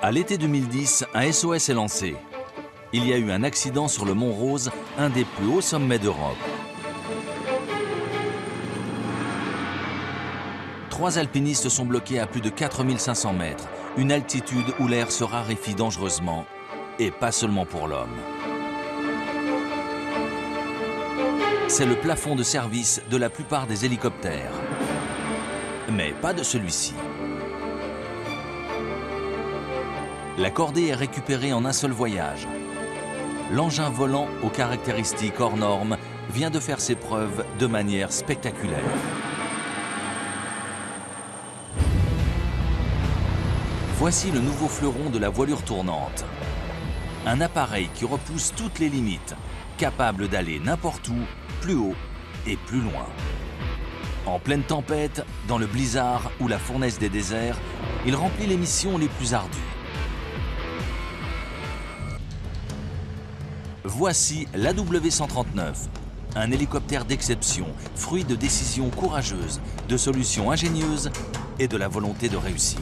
À l'été 2010, un SOS est lancé. Il y a eu un accident sur le Mont Rose, un des plus hauts sommets d'Europe. 3 alpinistes sont bloqués à plus de 4500 mètres, une altitude où l'air se raréfie dangereusement, et pas seulement pour l'homme. C'est le plafond de service de la plupart des hélicoptères, mais pas de celui-ci. La cordée est récupérée en un seul voyage. L'engin volant aux caractéristiques hors normes vient de faire ses preuves de manière spectaculaire. Voici le nouveau fleuron de la voilure tournante. Un appareil qui repousse toutes les limites, capable d'aller n'importe où, plus haut et plus loin. En pleine tempête, dans le blizzard ou la fournaise des déserts, il remplit les missions les plus ardues. Voici l'AW139, un hélicoptère d'exception, fruit de décisions courageuses, de solutions ingénieuses et de la volonté de réussir.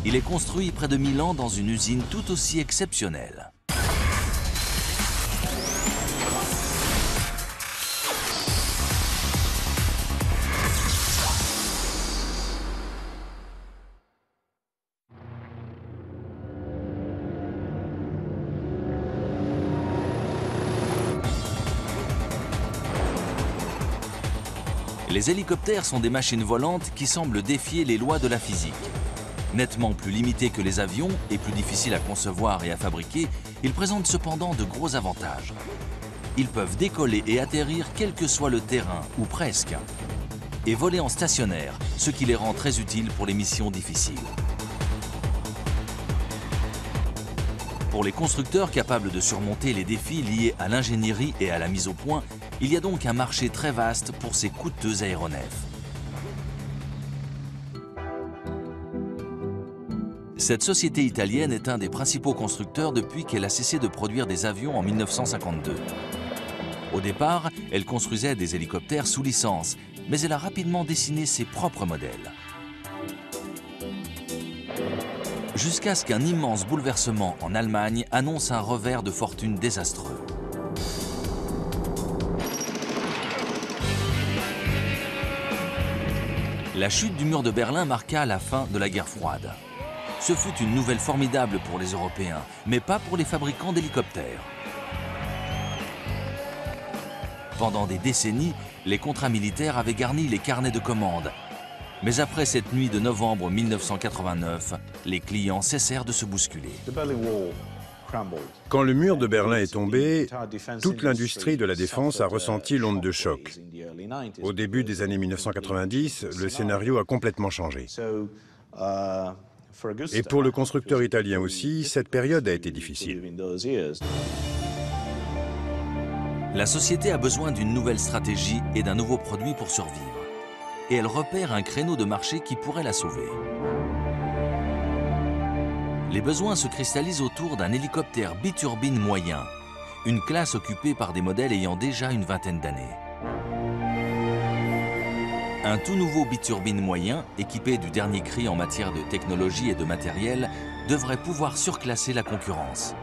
Il est construit près de Milan dans une usine tout aussi exceptionnelle. Les hélicoptères sont des machines volantes qui semblent défier les lois de la physique. Nettement plus limités que les avions et plus difficiles à concevoir et à fabriquer, ils présentent cependant de gros avantages. Ils peuvent décoller et atterrir quel que soit le terrain, ou presque, et voler en stationnaire, ce qui les rend très utiles pour les missions difficiles. Pour les constructeurs capables de surmonter les défis liés à l'ingénierie et à la mise au point, il y a donc un marché très vaste pour ces coûteux aéronefs. Cette société italienne est un des principaux constructeurs depuis qu'elle a cessé de produire des avions en 1952. Au départ, elle construisait des hélicoptères sous licence, mais elle a rapidement dessiné ses propres modèles. Jusqu'à ce qu'un immense bouleversement en Allemagne annonce un revers de fortune désastreux. La chute du mur de Berlin marqua la fin de la guerre froide. Ce fut une nouvelle formidable pour les Européens, mais pas pour les fabricants d'hélicoptères. Pendant des décennies, les contrats militaires avaient garni les carnets de commandes. Mais après cette nuit de novembre 1989, les clients cessèrent de se bousculer. Quand le mur de Berlin est tombé, toute l'industrie de la défense a ressenti l'onde de choc. Au début des années 1990, le scénario a complètement changé. Et pour le constructeur italien aussi, cette période a été difficile. La société a besoin d'une nouvelle stratégie et d'un nouveau produit pour survivre. Et elle repère un créneau de marché qui pourrait la sauver. Les besoins se cristallisent autour d'un hélicoptère biturbine moyen, une classe occupée par des modèles ayant déjà une vingtaine d'années. Un tout nouveau biturbine moyen, équipé du dernier cri en matière de technologie et de matériel, devrait pouvoir surclasser la concurrence.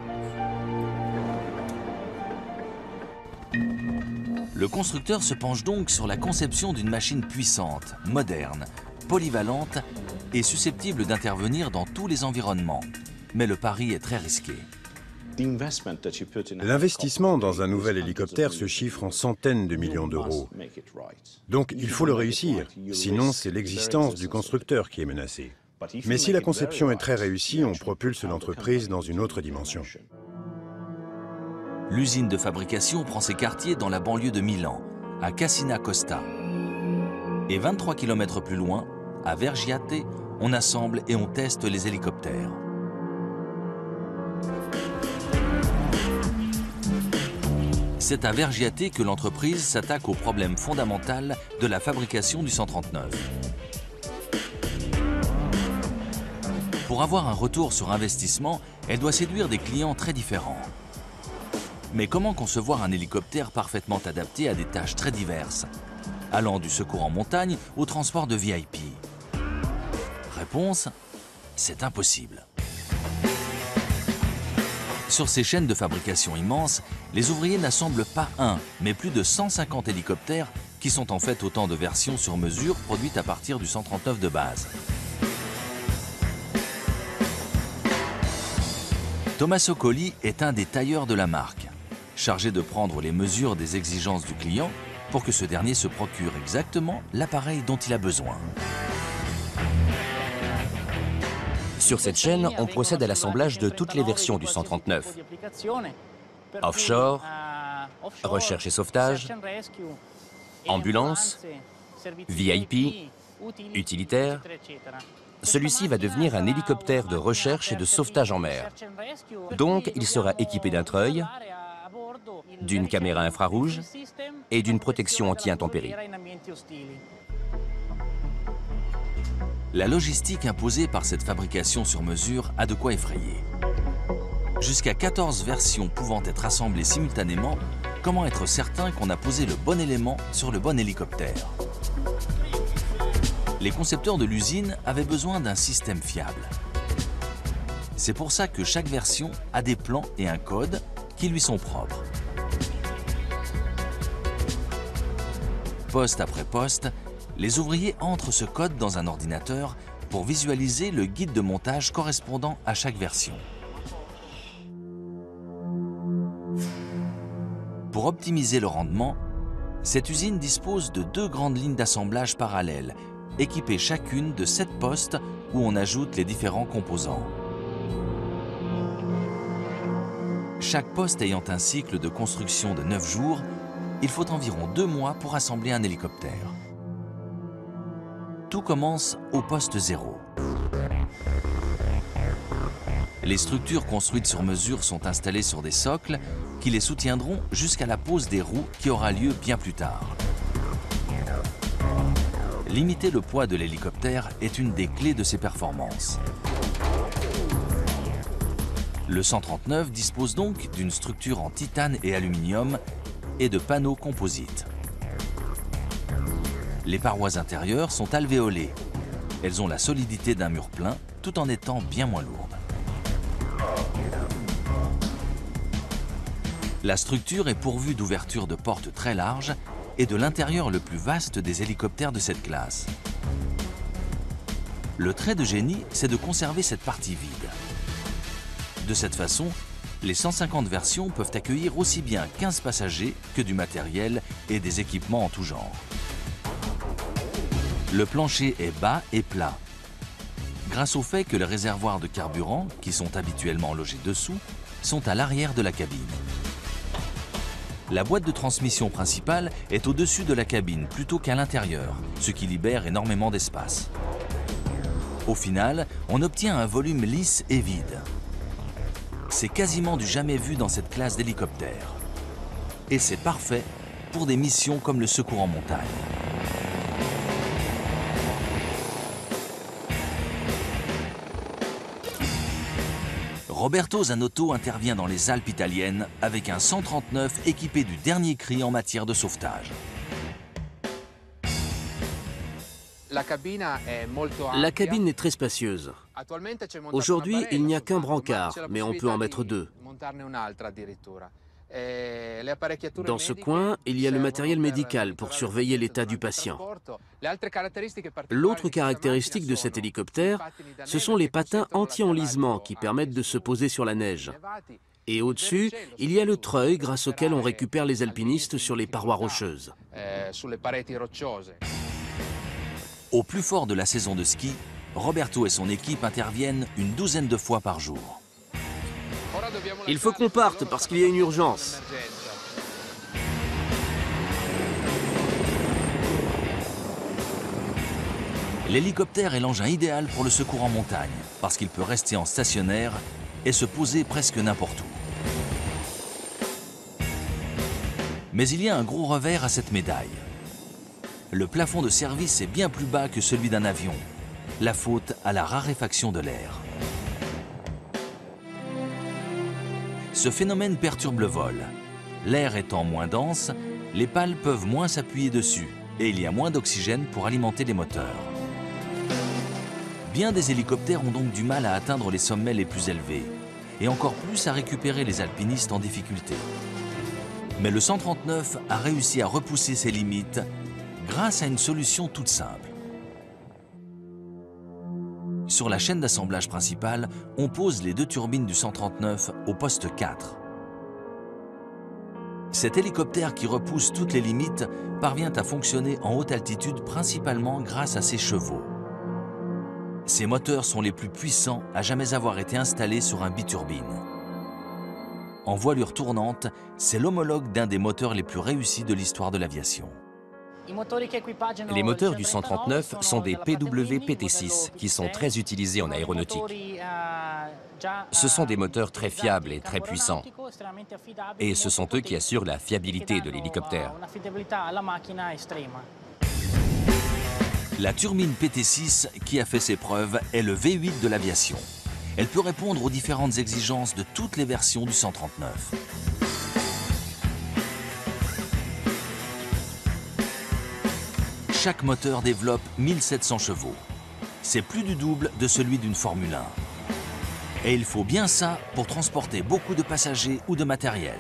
Le constructeur se penche donc sur la conception d'une machine puissante, moderne, polyvalente et susceptible d'intervenir dans tous les environnements. Mais le pari est très risqué. L'investissement dans un nouvel hélicoptère se chiffre en centaines de millions d'euros. Donc il faut le réussir, sinon c'est l'existence du constructeur qui est menacée. Mais si la conception est très réussie, on propulse l'entreprise dans une autre dimension. L'usine de fabrication prend ses quartiers dans la banlieue de Milan, à Cassina Costa. Et 23 km plus loin, à Vergiate, on assemble et on teste les hélicoptères. C'est à Vergiate que l'entreprise s'attaque au problème fondamental de la fabrication du 139. Pour avoir un retour sur investissement, elle doit séduire des clients très différents. Mais comment concevoir un hélicoptère parfaitement adapté à des tâches très diverses, allant du secours en montagne au transport de VIP? réponse, c'est impossible. Sur ces chaînes de fabrication immenses, les ouvriers n'assemblent pas un, mais plus de 150 hélicoptères qui sont en fait autant de versions sur mesure produites à partir du 139 de base. Tommaso Colli est un des tailleurs de la marque, chargé de prendre les mesures des exigences du client pour que ce dernier se procure exactement l'appareil dont il a besoin. Sur cette chaîne, on procède à l'assemblage de toutes les versions du 139. Offshore, recherche et sauvetage, ambulance, VIP, utilitaire. Celui-ci va devenir un hélicoptère de recherche et de sauvetage en mer. Donc, il sera équipé d'un treuil, d'une caméra infrarouge et d'une protection anti-intempéries. La logistique imposée par cette fabrication sur mesure a de quoi effrayer. Jusqu'à 14 versions pouvant être assemblées simultanément, comment être certain qu'on a posé le bon élément sur le bon hélicoptère? Les concepteurs de l'usine avaient besoin d'un système fiable. C'est pour ça que chaque version a des plans et un code qui lui sont propres. Poste après poste, les ouvriers entrent ce code dans un ordinateur pour visualiser le guide de montage correspondant à chaque version. Pour optimiser le rendement, cette usine dispose de 2 grandes lignes d'assemblage parallèles, équipées chacune de 7 postes où on ajoute les différents composants. Chaque poste ayant un cycle de construction de 9 jours, il faut environ 2 mois pour assembler un hélicoptère. Tout commence au poste 0. Les structures construites sur mesure sont installées sur des socles qui les soutiendront jusqu'à la pose des roues qui aura lieu bien plus tard. Limiter le poids de l'hélicoptère est une des clés de ses performances. Le 139 dispose donc d'une structure en titane et aluminium et de panneaux composites. Les parois intérieures sont alvéolées. Elles ont la solidité d'un mur plein tout en étant bien moins lourdes. La structure est pourvue d'ouvertures de portes très larges et de l'intérieur le plus vaste des hélicoptères de cette classe. Le trait de génie, c'est de conserver cette partie vide. De cette façon, les 150 versions peuvent accueillir aussi bien 15 passagers que du matériel et des équipements en tout genre. Le plancher est bas et plat, grâce au fait que les réservoirs de carburant, qui sont habituellement logés dessous, sont à l'arrière de la cabine. La boîte de transmission principale est au-dessus de la cabine plutôt qu'à l'intérieur, ce qui libère énormément d'espace. Au final, on obtient un volume lisse et vide. C'est quasiment du jamais vu dans cette classe d'hélicoptère. Et c'est parfait pour des missions comme le secours en montagne. Roberto Zanotto intervient dans les Alpes italiennes avec un 139 équipé du dernier cri en matière de sauvetage. La cabine est très spacieuse. Aujourd'hui, il n'y a qu'un brancard, mais on peut en mettre 2. Dans ce coin, il y a le matériel médical pour surveiller l'état du patient. L'autre caractéristique de cet hélicoptère, ce sont les patins anti-enlisement qui permettent de se poser sur la neige. Et au-dessus, il y a le treuil grâce auquel on récupère les alpinistes sur les parois rocheuses. Au plus fort de la saison de ski, Roberto et son équipe interviennent une douzaine de fois par jour. Il faut qu'on parte parce qu'il y a une urgence. L'hélicoptère est l'engin idéal pour le secours en montagne, parce qu'il peut rester en stationnaire et se poser presque n'importe où. Mais il y a un gros revers à cette médaille. Le plafond de service est bien plus bas que celui d'un avion, la faute à la raréfaction de l'air. Ce phénomène perturbe le vol. L'air étant moins dense, les pales peuvent moins s'appuyer dessus et il y a moins d'oxygène pour alimenter les moteurs. Bien des hélicoptères ont donc du mal à atteindre les sommets les plus élevés, et encore plus à récupérer les alpinistes en difficulté. Mais le 139 a réussi à repousser ses limites grâce à une solution toute simple. Sur la chaîne d'assemblage principale, on pose les 2 turbines du 139 au poste 4. Cet hélicoptère qui repousse toutes les limites parvient à fonctionner en haute altitude principalement grâce à ses chevaux. Ces moteurs sont les plus puissants à jamais avoir été installés sur un biturbine. En voilure tournante, c'est l'homologue d'un des moteurs les plus réussis de l'histoire de l'aviation. Les moteurs du 139 sont des PW-PT6 qui sont très utilisés en aéronautique. Ce sont des moteurs très fiables et très puissants. Et ce sont eux qui assurent la fiabilité de l'hélicoptère. La turbine PT6 qui a fait ses preuves est le V8 de l'aviation. Elle peut répondre aux différentes exigences de toutes les versions du 139. Chaque moteur développe 1700 chevaux. C'est plus du double de celui d'une Formule 1. Et il faut bien ça pour transporter beaucoup de passagers ou de matériel.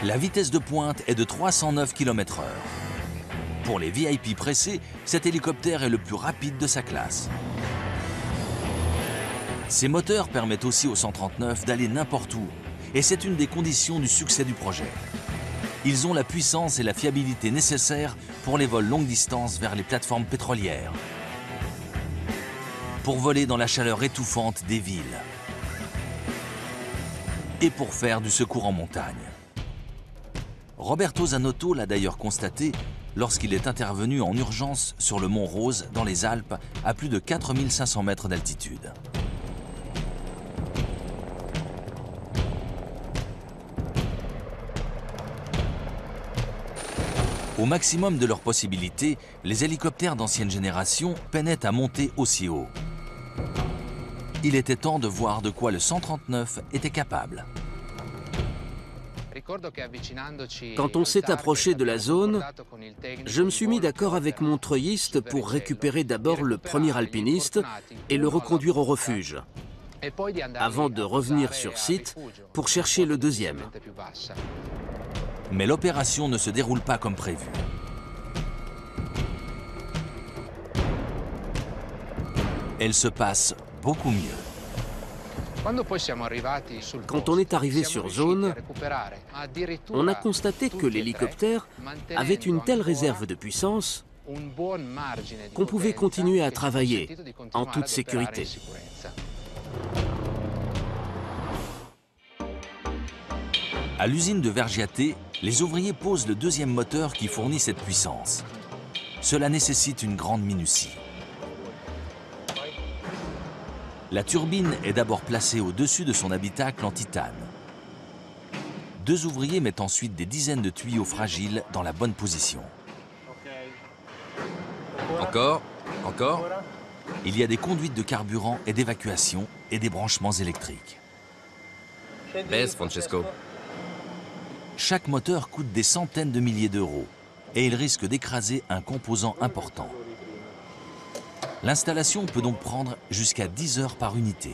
La vitesse de pointe est de 309 km/h. Pour les VIP pressés, cet hélicoptère est le plus rapide de sa classe. Ces moteurs permettent aussi au 139 d'aller n'importe où, et c'est une des conditions du succès du projet. Ils ont la puissance et la fiabilité nécessaires pour les vols longue distance vers les plateformes pétrolières, pour voler dans la chaleur étouffante des villes et pour faire du secours en montagne. Roberto Zanotto l'a d'ailleurs constaté lorsqu'il est intervenu en urgence sur le mont Rose dans les Alpes à plus de 4500 mètres d'altitude. Au maximum de leurs possibilités, les hélicoptères d'ancienne génération peinaient à monter aussi haut. Il était temps de voir de quoi le 139 était capable. Quand on s'est approché de la zone, je me suis mis d'accord avec mon treuilliste pour récupérer d'abord le premier alpiniste et le reconduire au refuge, avant de revenir sur site pour chercher le deuxième. Mais l'opération ne se déroule pas comme prévu. Elle se passe beaucoup mieux. Quand on est arrivé sur zone, on a constaté que l'hélicoptère avait une telle réserve de puissance qu'on pouvait continuer à travailler en toute sécurité. À l'usine de Vergiate, les ouvriers posent le deuxième moteur qui fournit cette puissance. Cela nécessite une grande minutie. La turbine est d'abord placée au-dessus de son habitacle en titane. 2 ouvriers mettent ensuite des dizaines de tuyaux fragiles dans la bonne position. Encore, encore. Il y a des conduites de carburant et d'évacuation et des branchements électriques. Baisse, Francesco. Chaque moteur coûte des centaines de milliers d'euros et il risque d'écraser un composant important. L'installation peut donc prendre jusqu'à 10 heures par unité.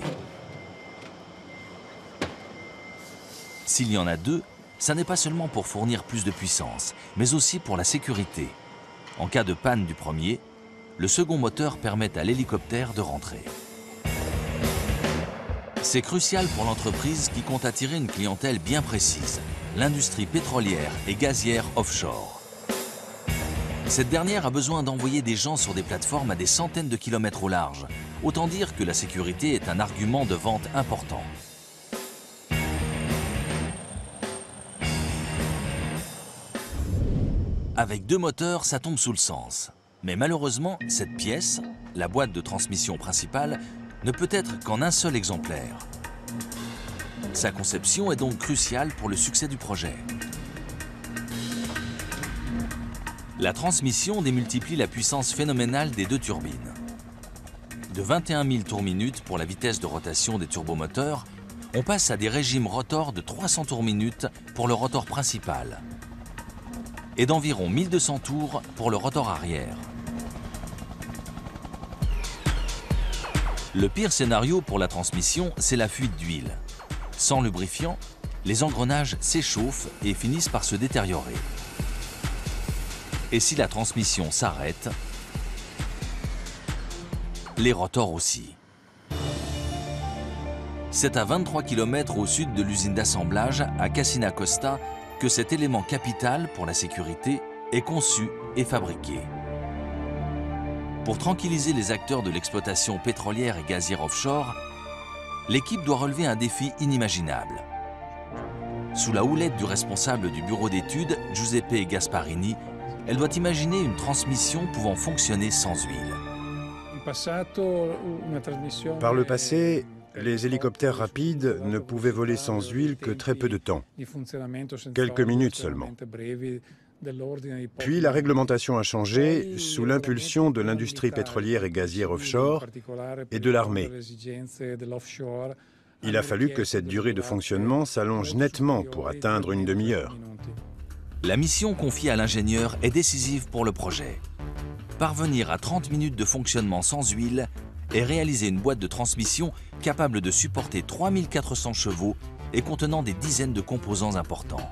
S'il y en a 2, ça n'est pas seulement pour fournir plus de puissance, mais aussi pour la sécurité. En cas de panne du premier, le second moteur permet à l'hélicoptère de rentrer. C'est crucial pour l'entreprise qui compte attirer une clientèle bien précise, l'industrie pétrolière et gazière offshore. Cette dernière a besoin d'envoyer des gens sur des plateformes à des centaines de kilomètres au large. Autant dire que la sécurité est un argument de vente important. Avec 2 moteurs, ça tombe sous le sens. Mais malheureusement, cette pièce, la boîte de transmission principale, ne peut être qu'en un seul exemplaire. Sa conception est donc cruciale pour le succès du projet. La transmission démultiplie la puissance phénoménale des 2 turbines. De 21 000 tours minute pour la vitesse de rotation des turbomoteurs, on passe à des régimes rotor de 300 tours minute pour le rotor principal et d'environ 1200 tours pour le rotor arrière. Le pire scénario pour la transmission, c'est la fuite d'huile. Sans lubrifiant, les engrenages s'échauffent et finissent par se détériorer. Et si la transmission s'arrête, les rotors aussi. C'est à 23 km au sud de l'usine d'assemblage à Cassina Costa que cet élément capital pour la sécurité est conçu et fabriqué. Pour tranquilliser les acteurs de l'exploitation pétrolière et gazière offshore, l'équipe doit relever un défi inimaginable. Sous la houlette du responsable du bureau d'études, Giuseppe Gasparini, elle doit imaginer une transmission pouvant fonctionner sans huile. Par le passé, les hélicoptères rapides ne pouvaient voler sans huile que très peu de temps, quelques minutes seulement. Puis la réglementation a changé sous l'impulsion de l'industrie pétrolière et gazière offshore et de l'armée. Il a fallu que cette durée de fonctionnement s'allonge nettement pour atteindre une demi-heure. La mission confiée à l'ingénieur est décisive pour le projet. Parvenir à 30 minutes de fonctionnement sans huile et réaliser une boîte de transmission capable de supporter 3400 chevaux et contenant des dizaines de composants importants.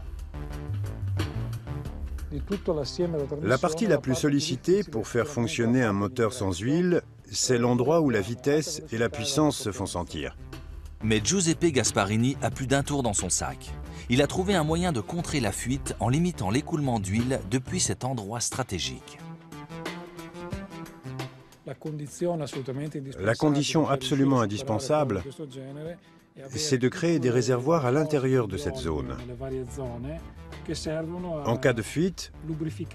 La partie la plus sollicitée pour faire fonctionner un moteur sans huile, c'est l'endroit où la vitesse et la puissance se font sentir. Mais Giuseppe Gasparini a plus d'un tour dans son sac. Il a trouvé un moyen de contrer la fuite en limitant l'écoulement d'huile depuis cet endroit stratégique. La condition absolument indispensable, c'est de créer des réservoirs à l'intérieur de cette zone. En cas de fuite,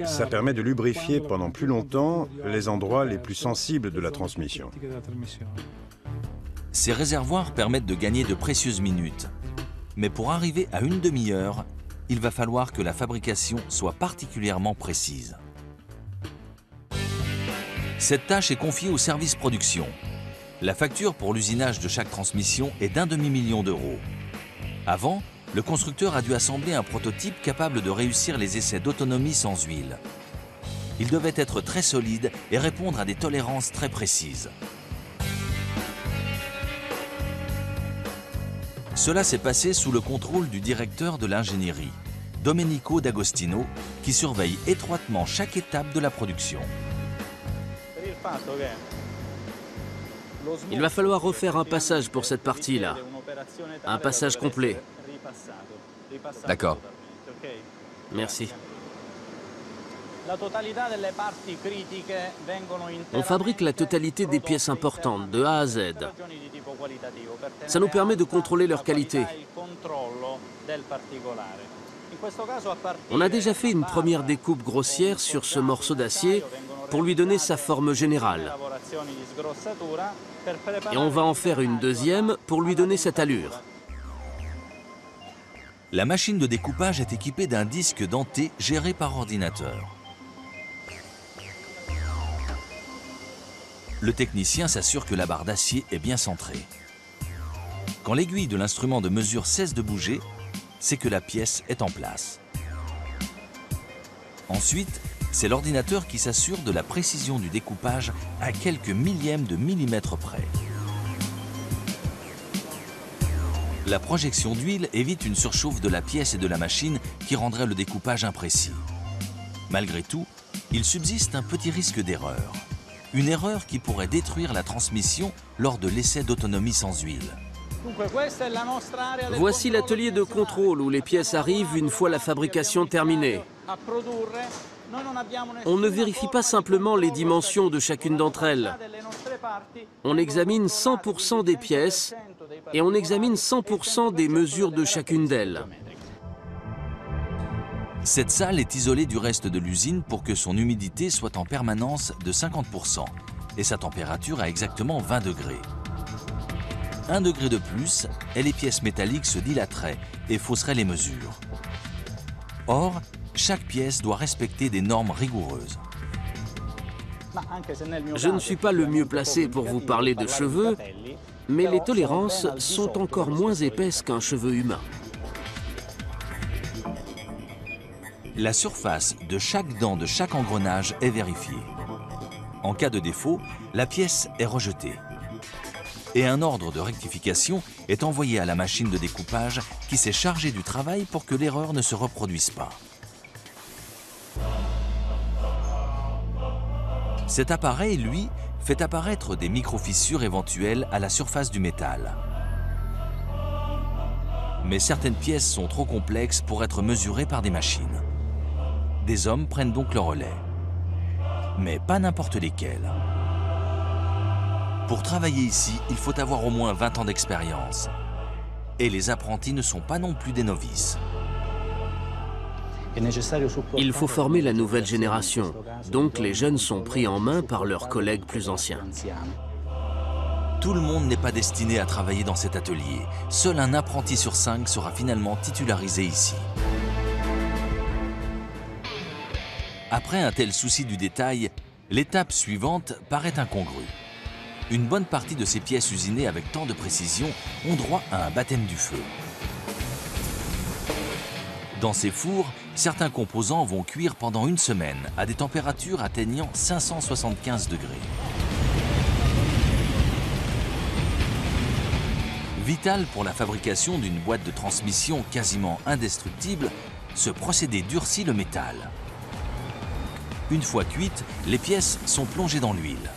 ça permet de lubrifier pendant plus longtemps les endroits les plus sensibles de la transmission. Ces réservoirs permettent de gagner de précieuses minutes. Mais pour arriver à une demi-heure, il va falloir que la fabrication soit particulièrement précise. Cette tâche est confiée au service production. La facture pour l'usinage de chaque transmission est d'1 demi-million d'euros. Avant, le constructeur a dû assembler un prototype capable de réussir les essais d'autonomie sans huile. Il devait être très solide et répondre à des tolérances très précises. Cela s'est passé sous le contrôle du directeur de l'ingénierie, Domenico D'Agostino, qui surveille étroitement chaque étape de la production. Il va falloir refaire un passage pour cette partie-là. Un passage complet. D'accord. Merci. On fabrique la totalité des pièces importantes, de A à Z. Ça nous permet de contrôler leur qualité. On a déjà fait une première découpe grossière sur ce morceau d'acier pour lui donner sa forme générale. Et on va en faire une deuxième pour lui donner cette allure. La machine de découpage est équipée d'un disque denté géré par ordinateur. Le technicien s'assure que la barre d'acier est bien centrée. Quand l'aiguille de l'instrument de mesure cesse de bouger, c'est que la pièce est en place. Ensuite, c'est l'ordinateur qui s'assure de la précision du découpage à quelques millièmes de millimètre près. La projection d'huile évite une surchauffe de la pièce et de la machine qui rendrait le découpage imprécis. Malgré tout, il subsiste un petit risque d'erreur. Une erreur qui pourrait détruire la transmission lors de l'essai d'autonomie sans huile. Voici l'atelier de contrôle où les pièces arrivent une fois la fabrication terminée. On ne vérifie pas simplement les dimensions de chacune d'entre elles. On examine 100% des pièces et on examine 100% des mesures de chacune d'elles. Cette salle est isolée du reste de l'usine pour que son humidité soit en permanence de 50% et sa température à exactement 20 degrés. 1 degré de plus et les pièces métalliques se dilateraient et fausseraient les mesures. Or, chaque pièce doit respecter des normes rigoureuses. Je ne suis pas le mieux placé pour vous parler de cheveux, mais les tolérances sont encore moins épaisses qu'un cheveu humain. La surface de chaque dent de chaque engrenage est vérifiée. En cas de défaut, la pièce est rejetée. et un ordre de rectification est envoyé à la machine de découpage qui s'est chargée du travail pour que l'erreur ne se reproduise pas. Cet appareil, lui, fait apparaître des micro-fissures éventuelles à la surface du métal. Mais certaines pièces sont trop complexes pour être mesurées par des machines. Des hommes prennent donc le relais. Mais pas n'importe lesquels. Pour travailler ici, il faut avoir au moins 20 ans d'expérience. Et les apprentis ne sont pas non plus des novices. Il faut former la nouvelle génération, donc les jeunes sont pris en main par leurs collègues plus anciens. Tout le monde n'est pas destiné à travailler dans cet atelier. Seul un apprenti sur 5 sera finalement titularisé ici. Après un tel souci du détail, l'étape suivante paraît incongrue. Une bonne partie de ces pièces usinées avec tant de précision ont droit à un baptême du feu. Dans ces fours, certains composants vont cuire pendant une semaine à des températures atteignant 575 degrés. Vital pour la fabrication d'une boîte de transmission quasiment indestructible, ce procédé durcit le métal. Une fois cuites, les pièces sont plongées dans l'huile,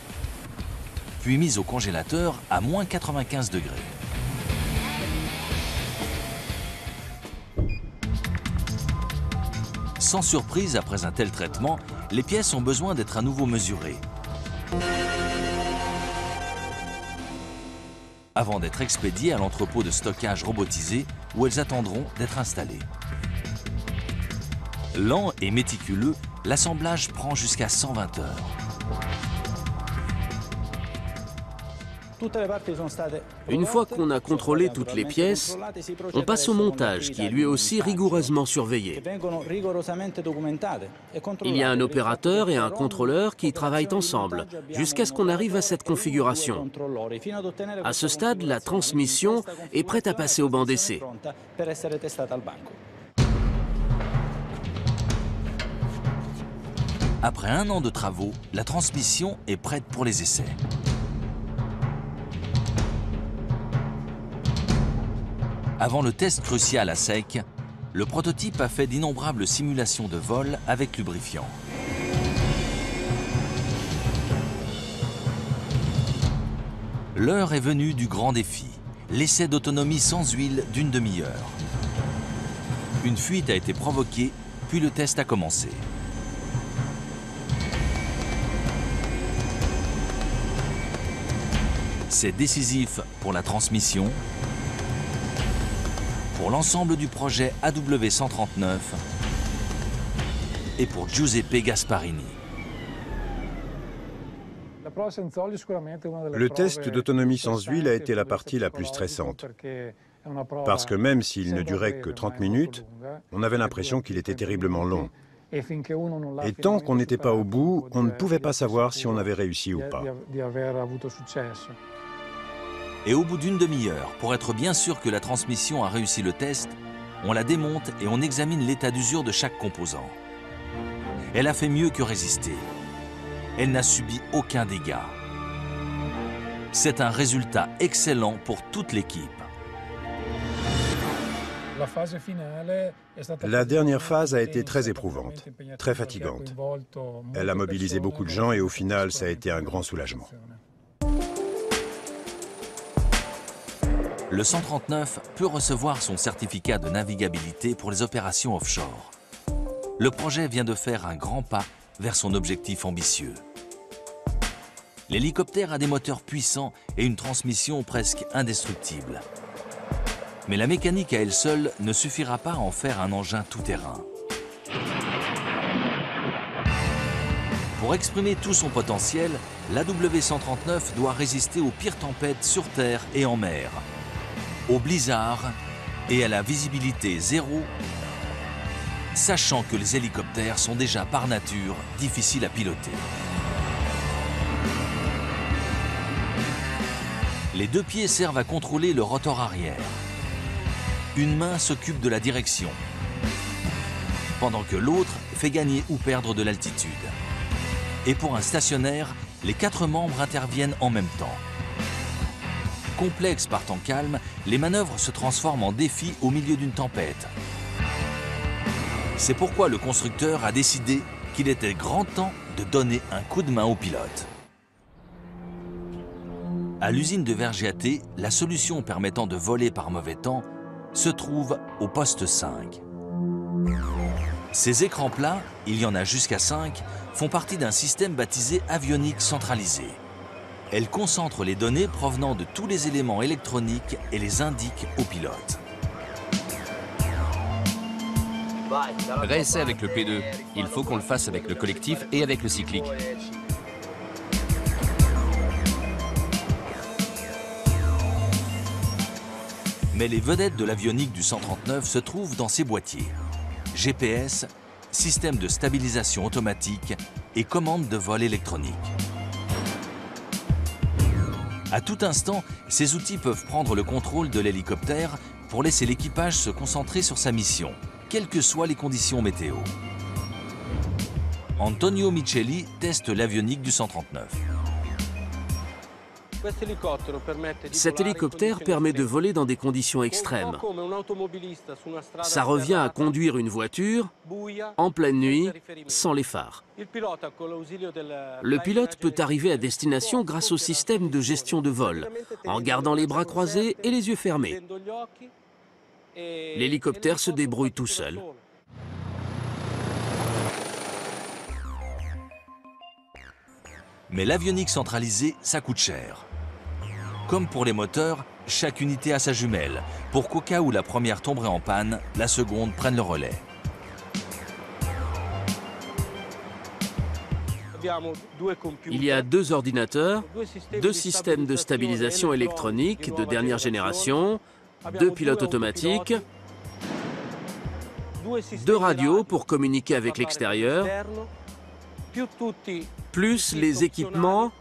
puis mises au congélateur à moins 95 degrés. Sans surprise, après un tel traitement, les pièces ont besoin d'être à nouveau mesurées, avant d'être expédiées à l'entrepôt de stockage robotisé où elles attendront d'être installées. Lent et méticuleux, l'assemblage prend jusqu'à 120 heures. Une fois qu'on a contrôlé toutes les pièces, on passe au montage qui est lui aussi rigoureusement surveillé. Il y a un opérateur et un contrôleur qui travaillent ensemble jusqu'à ce qu'on arrive à cette configuration. À ce stade, la transmission est prête à passer au banc d'essai. Après un an de travaux, la transmission est prête pour les essais. Avant le test crucial à sec, le prototype a fait d'innombrables simulations de vol avec lubrifiant. L'heure est venue du grand défi, l'essai d'autonomie sans huile d'une demi-heure. Une fuite a été provoquée, puis le test a commencé. C'est décisif pour la transmission, pour l'ensemble du projet AW139 et pour Giuseppe Gasparini. Le test d'autonomie sans huile a été la partie la plus stressante. Parce que même s'il ne durait que 30 minutes, on avait l'impression qu'il était terriblement long. Et tant qu'on n'était pas au bout, on ne pouvait pas savoir si on avait réussi ou pas. Et au bout d'une demi-heure, pour être bien sûr que la transmission a réussi le test, on la démonte et on examine l'état d'usure de chaque composant. Elle a fait mieux que résister. Elle n'a subi aucun dégât. C'est un résultat excellent pour toute l'équipe. La dernière phase a été très éprouvante, très fatigante. Elle a mobilisé beaucoup de gens et au final, ça a été un grand soulagement. Le 139 peut recevoir son certificat de navigabilité pour les opérations offshore. Le projet vient de faire un grand pas vers son objectif ambitieux. L'hélicoptère a des moteurs puissants et une transmission presque indestructible. Mais la mécanique à elle seule ne suffira pas à en faire un engin tout-terrain. Pour exprimer tout son potentiel, l'AW139 doit résister aux pires tempêtes sur terre et en mer, au blizzard et à la visibilité zéro, sachant que les hélicoptères sont déjà par nature difficiles à piloter. Les deux pieds servent à contrôler le rotor arrière. Une main s'occupe de la direction, pendant que l'autre fait gagner ou perdre de l'altitude. Et pour un stationnaire, les 4 membres interviennent en même temps. Complexes par temps calme, les manœuvres se transforment en défis au milieu d'une tempête. C'est pourquoi le constructeur a décidé qu'il était grand temps de donner un coup de main aux pilotes. À l'usine de Vergiate, la solution permettant de voler par mauvais temps se trouve au poste 5. Ces écrans plats, il y en a jusqu'à 5, font partie d'un système baptisé avionique centralisé. Elle concentre les données provenant de tous les éléments électroniques et les indique aux pilotes. Réessai avec le P2. Il faut qu'on le fasse avec le collectif et avec le cyclique. Mais les vedettes de l'avionique du 139 se trouvent dans ces boîtiers. GPS, système de stabilisation automatique et commande de vol électronique. À tout instant, ces outils peuvent prendre le contrôle de l'hélicoptère pour laisser l'équipage se concentrer sur sa mission, quelles que soient les conditions météo. Antonio Micheli teste l'avionique du 139. Cet hélicoptère permet de voler dans des conditions extrêmes. Ça revient à conduire une voiture en pleine nuit, sans les phares. Le pilote peut arriver à destination grâce au système de gestion de vol, en gardant les bras croisés et les yeux fermés. L'hélicoptère se débrouille tout seul. Mais l'avionique centralisée, ça coûte cher. Comme pour les moteurs, chaque unité a sa jumelle, pour qu'au cas où la première tomberait en panne, la seconde prenne le relais. Il y a 2 ordinateurs, 2 systèmes de stabilisation électronique de dernière génération, 2 pilotes automatiques, 2 radios pour communiquer avec l'extérieur, plus les équipements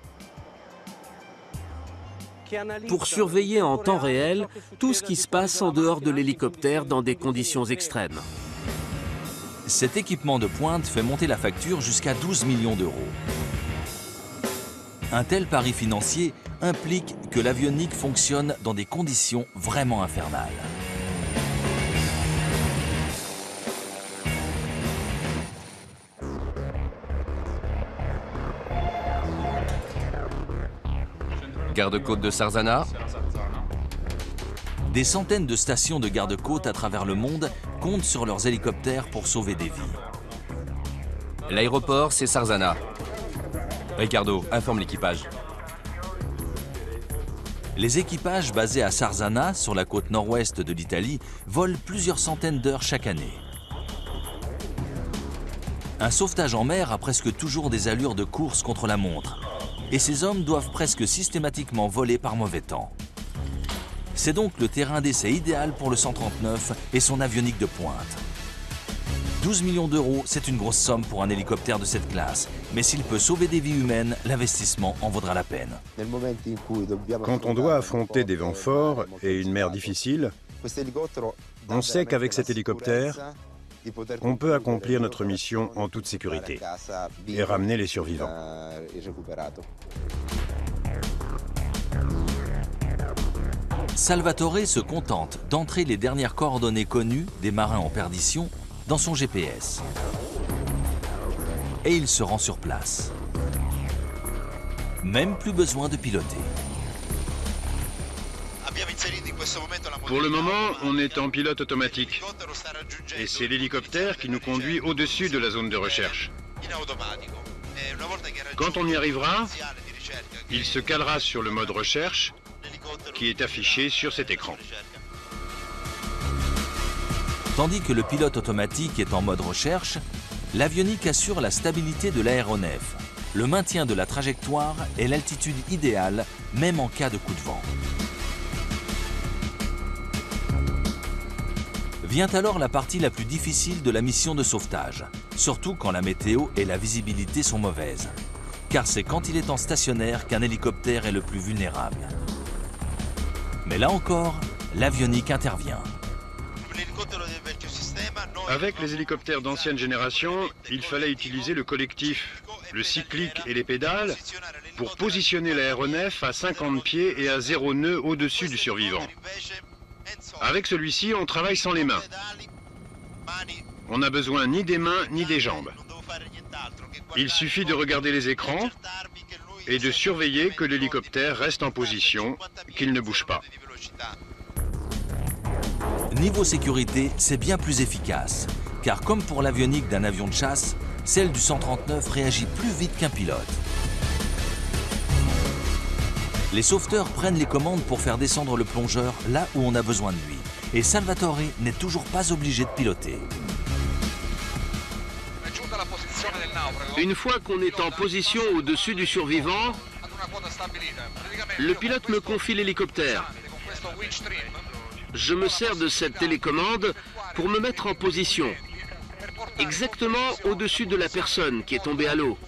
pour surveiller en temps réel tout ce qui se passe en dehors de l'hélicoptère dans des conditions extrêmes. Cet équipement de pointe fait monter la facture jusqu'à 12 millions d'euros. Un tel pari financier implique que l'avionique fonctionne dans des conditions vraiment infernales. Garde-côte de Sarzana. Des centaines de stations de garde-côte à travers le monde comptent sur leurs hélicoptères pour sauver des vies. L'aéroport, c'est Sarzana. Ricardo, informe l'équipage. Les équipages basés à Sarzana, sur la côte nord-ouest de l'Italie, volent plusieurs centaines d'heures chaque année. Un sauvetage en mer a presque toujours des allures de course contre la montre. Et ces hommes doivent presque systématiquement voler par mauvais temps. C'est donc le terrain d'essai idéal pour le 139 et son avionique de pointe. 12 millions d'euros, c'est une grosse somme pour un hélicoptère de cette classe. Mais s'il peut sauver des vies humaines, l'investissement en vaudra la peine. Quand on doit affronter des vents forts et une mer difficile, on sait qu'avec cet hélicoptère, on peut accomplir notre mission en toute sécurité et ramener les survivants. Salvatore se contente d'entrer les dernières coordonnées connues des marins en perdition dans son GPS. Et il se rend sur place. Même plus besoin de piloter. Pour le moment, on est en pilote automatique. Et c'est l'hélicoptère qui nous conduit au-dessus de la zone de recherche. Quand on y arrivera, il se calera sur le mode recherche qui est affiché sur cet écran. Tandis que le pilote automatique est en mode recherche, l'avionique assure la stabilité de l'aéronef, le maintien de la trajectoire et l'altitude idéale, même en cas de coup de vent. Vient alors la partie la plus difficile de la mission de sauvetage, surtout quand la météo et la visibilité sont mauvaises. Car c'est quand il est en stationnaire qu'un hélicoptère est le plus vulnérable. Mais là encore, l'avionique intervient. Avec les hélicoptères d'ancienne génération, il fallait utiliser le collectif, le cyclique et les pédales pour positionner l'aéronef à 50 pieds et à 0 nœud au-dessus du survivant. Avec celui-ci, on travaille sans les mains. On n'a besoin ni des mains ni des jambes. Il suffit de regarder les écrans et de surveiller que l'hélicoptère reste en position, qu'il ne bouge pas. Niveau sécurité, c'est bien plus efficace, car comme pour l'avionique d'un avion de chasse, celle du 139 réagit plus vite qu'un pilote. Les sauveteurs prennent les commandes pour faire descendre le plongeur là où on a besoin de lui, et Salvatore n'est toujours pas obligé de piloter. Une fois qu'on est en position au-dessus du survivant, le pilote me confie l'hélicoptère. Je me sers de cette télécommande pour me mettre en position, exactement au-dessus de la personne qui est tombée à l'eau.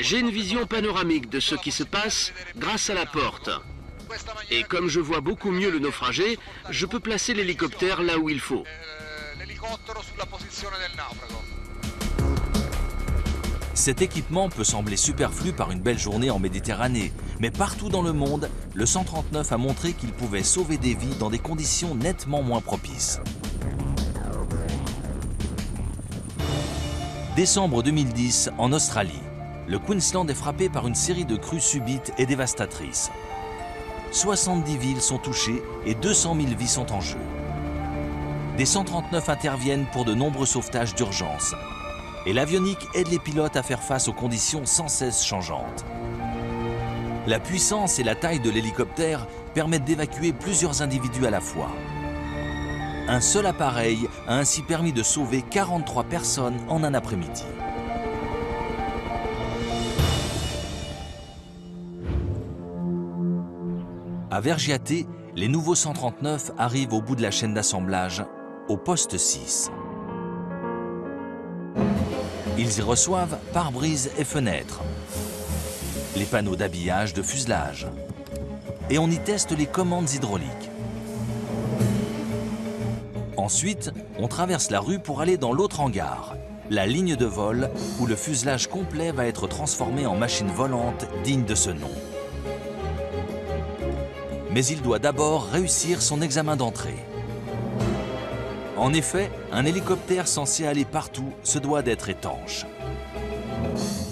J'ai une vision panoramique de ce qui se passe grâce à la porte. Et comme je vois beaucoup mieux le naufragé, je peux placer l'hélicoptère là où il faut. Cet équipement peut sembler superflu par une belle journée en Méditerranée, mais partout dans le monde, le 139 a montré qu'il pouvait sauver des vies dans des conditions nettement moins propices. Décembre 2010, en Australie, le Queensland est frappé par une série de crues subites et dévastatrices. 70 villes sont touchées et 200 000 vies sont en jeu. Des 139 interviennent pour de nombreux sauvetages d'urgence. Et l'avionique aide les pilotes à faire face aux conditions sans cesse changeantes. La puissance et la taille de l'hélicoptère permettent d'évacuer plusieurs individus à la fois. Un seul appareil a ainsi permis de sauver 43 personnes en un après-midi. À Vergiate, les nouveaux 139 arrivent au bout de la chaîne d'assemblage, au poste 6. Ils y reçoivent pare-brise et fenêtres, les panneaux d'habillage de fuselage, et on y teste les commandes hydrauliques. Ensuite, on traverse la rue pour aller dans l'autre hangar, la ligne de vol où le fuselage complet va être transformé en machine volante digne de ce nom. Mais il doit d'abord réussir son examen d'entrée. En effet, un hélicoptère censé aller partout se doit d'être étanche.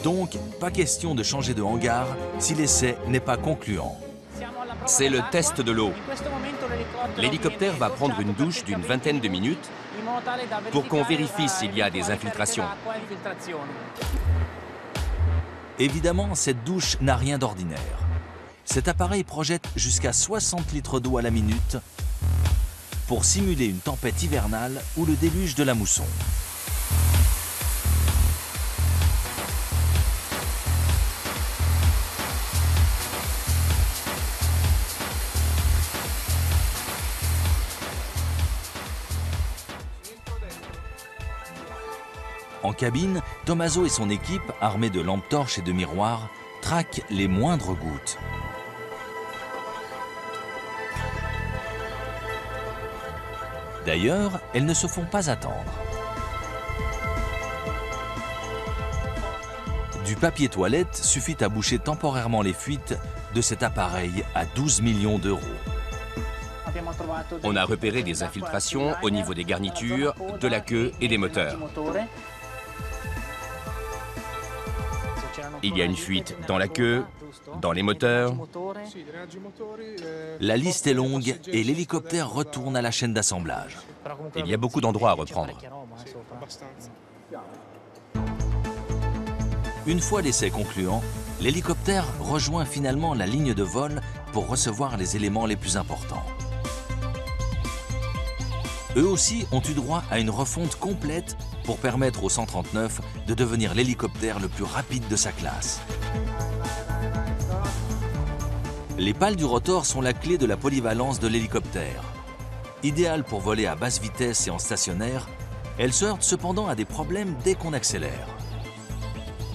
Donc, pas question de changer de hangar si l'essai n'est pas concluant. C'est le test de l'eau. L'hélicoptère va prendre une douche d'une vingtaine de minutes pour qu'on vérifie s'il y a des infiltrations. Évidemment, cette douche n'a rien d'ordinaire. Cet appareil projette jusqu'à 60 litres d'eau à la minute pour simuler une tempête hivernale ou le déluge de la mousson. En cabine, Tommaso et son équipe, armés de lampes torches et de miroirs, traquent les moindres gouttes. D'ailleurs, elles ne se font pas attendre. Du papier toilette suffit à boucher temporairement les fuites de cet appareil à 12 millions d'euros. On a repéré des infiltrations au niveau des garnitures, de la queue et des moteurs. Il y a une fuite dans la queue, dans les moteurs. La liste est longue et l'hélicoptère retourne à la chaîne d'assemblage. Il y a beaucoup d'endroits à reprendre. Une fois l'essai concluant, l'hélicoptère rejoint finalement la ligne de vol pour recevoir les éléments les plus importants. Eux aussi ont eu droit à une refonte complète pour permettre au 139 de devenir l'hélicoptère le plus rapide de sa classe. Les pales du rotor sont la clé de la polyvalence de l'hélicoptère. Idéale pour voler à basse vitesse et en stationnaire, elle se heurte cependant à des problèmes dès qu'on accélère.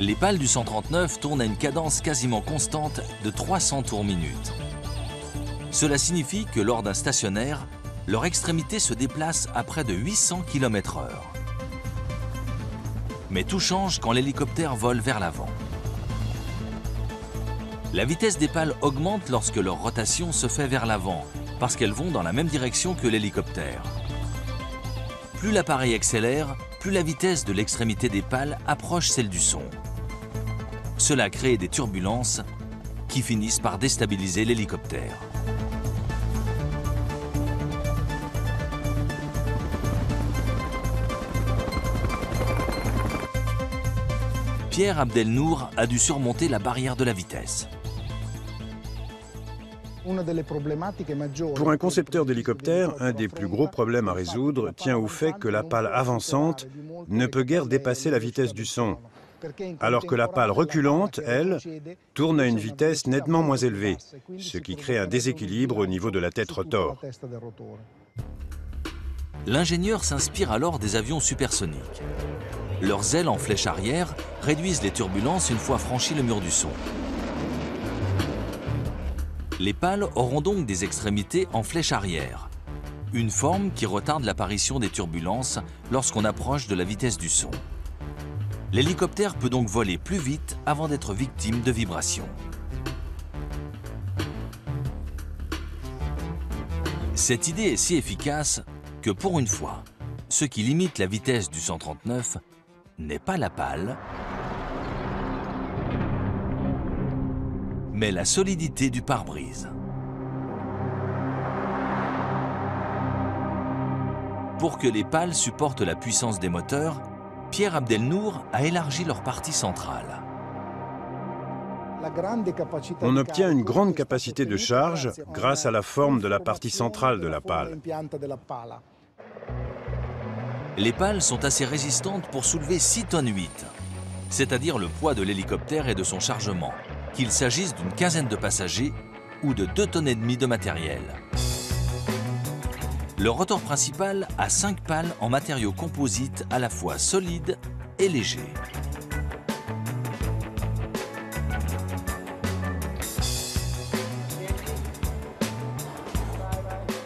Les pales du 139 tournent à une cadence quasiment constante de 300 tours minute. Cela signifie que lors d'un stationnaire, leur extrémité se déplace à près de 800 km/h. Mais tout change quand l'hélicoptère vole vers l'avant. La vitesse des pales augmente lorsque leur rotation se fait vers l'avant, parce qu'elles vont dans la même direction que l'hélicoptère. Plus l'appareil accélère, plus la vitesse de l'extrémité des pales approche celle du son. Cela crée des turbulences qui finissent par déstabiliser l'hélicoptère. Pierre Abdelnour a dû surmonter la barrière de la vitesse. Pour un concepteur d'hélicoptère, un des plus gros problèmes à résoudre tient au fait que la pale avançante ne peut guère dépasser la vitesse du son, alors que la pale reculante, elle, tourne à une vitesse nettement moins élevée, ce qui crée un déséquilibre au niveau de la tête rotor. L'ingénieur s'inspire alors des avions supersoniques. Leurs ailes en flèche arrière réduisent les turbulences une fois franchi le mur du son. Les pales auront donc des extrémités en flèche arrière, une forme qui retarde l'apparition des turbulences lorsqu'on approche de la vitesse du son. L'hélicoptère peut donc voler plus vite avant d'être victime de vibrations. Cette idée est si efficace que pour une fois, ce qui limite la vitesse du 139 n'est pas la pale, mais la solidité du pare-brise. Pour que les pales supportent la puissance des moteurs, Pierre Abdelnour a élargi leur partie centrale. On obtient une grande capacité de charge grâce à la forme de la partie centrale de la pale. Les pales sont assez résistantes pour soulever 6 tonnes 8, c'est-à-dire le poids de l'hélicoptère et de son chargement, qu'il s'agisse d'une quinzaine de passagers ou de 2,5 tonnes de matériel. Le rotor principal a 5 pales en matériaux composites à la fois solides et légers.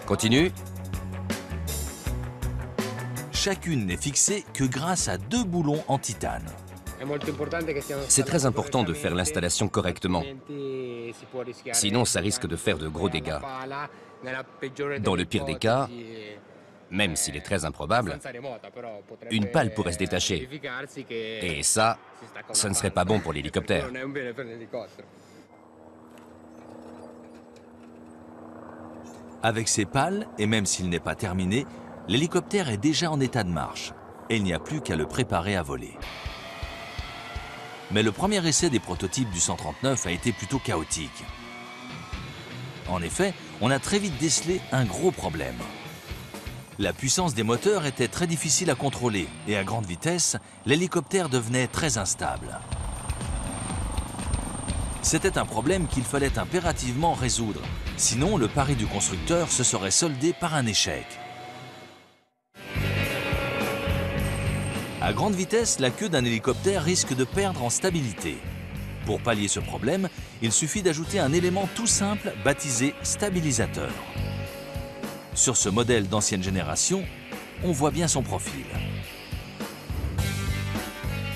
Continue. Chacune n'est fixée que grâce à 2 boulons en titane. C'est très important de faire l'installation correctement. Sinon, ça risque de faire de gros dégâts. Dans le pire des cas, même s'il est très improbable, une pale pourrait se détacher. Et ça ne serait pas bon pour l'hélicoptère. Avec ces pales, et même s'il n'est pas terminé, l'hélicoptère est déjà en état de marche et il n'y a plus qu'à le préparer à voler. Mais le premier essai des prototypes du 139 a été plutôt chaotique. En effet, on a très vite décelé un gros problème. La puissance des moteurs était très difficile à contrôler et à grande vitesse, l'hélicoptère devenait très instable. C'était un problème qu'il fallait impérativement résoudre, sinon le pari du constructeur se serait soldé par un échec. À grande vitesse, la queue d'un hélicoptère risque de perdre en stabilité. Pour pallier ce problème, il suffit d'ajouter un élément tout simple baptisé stabilisateur. Sur ce modèle d'ancienne génération, on voit bien son profil.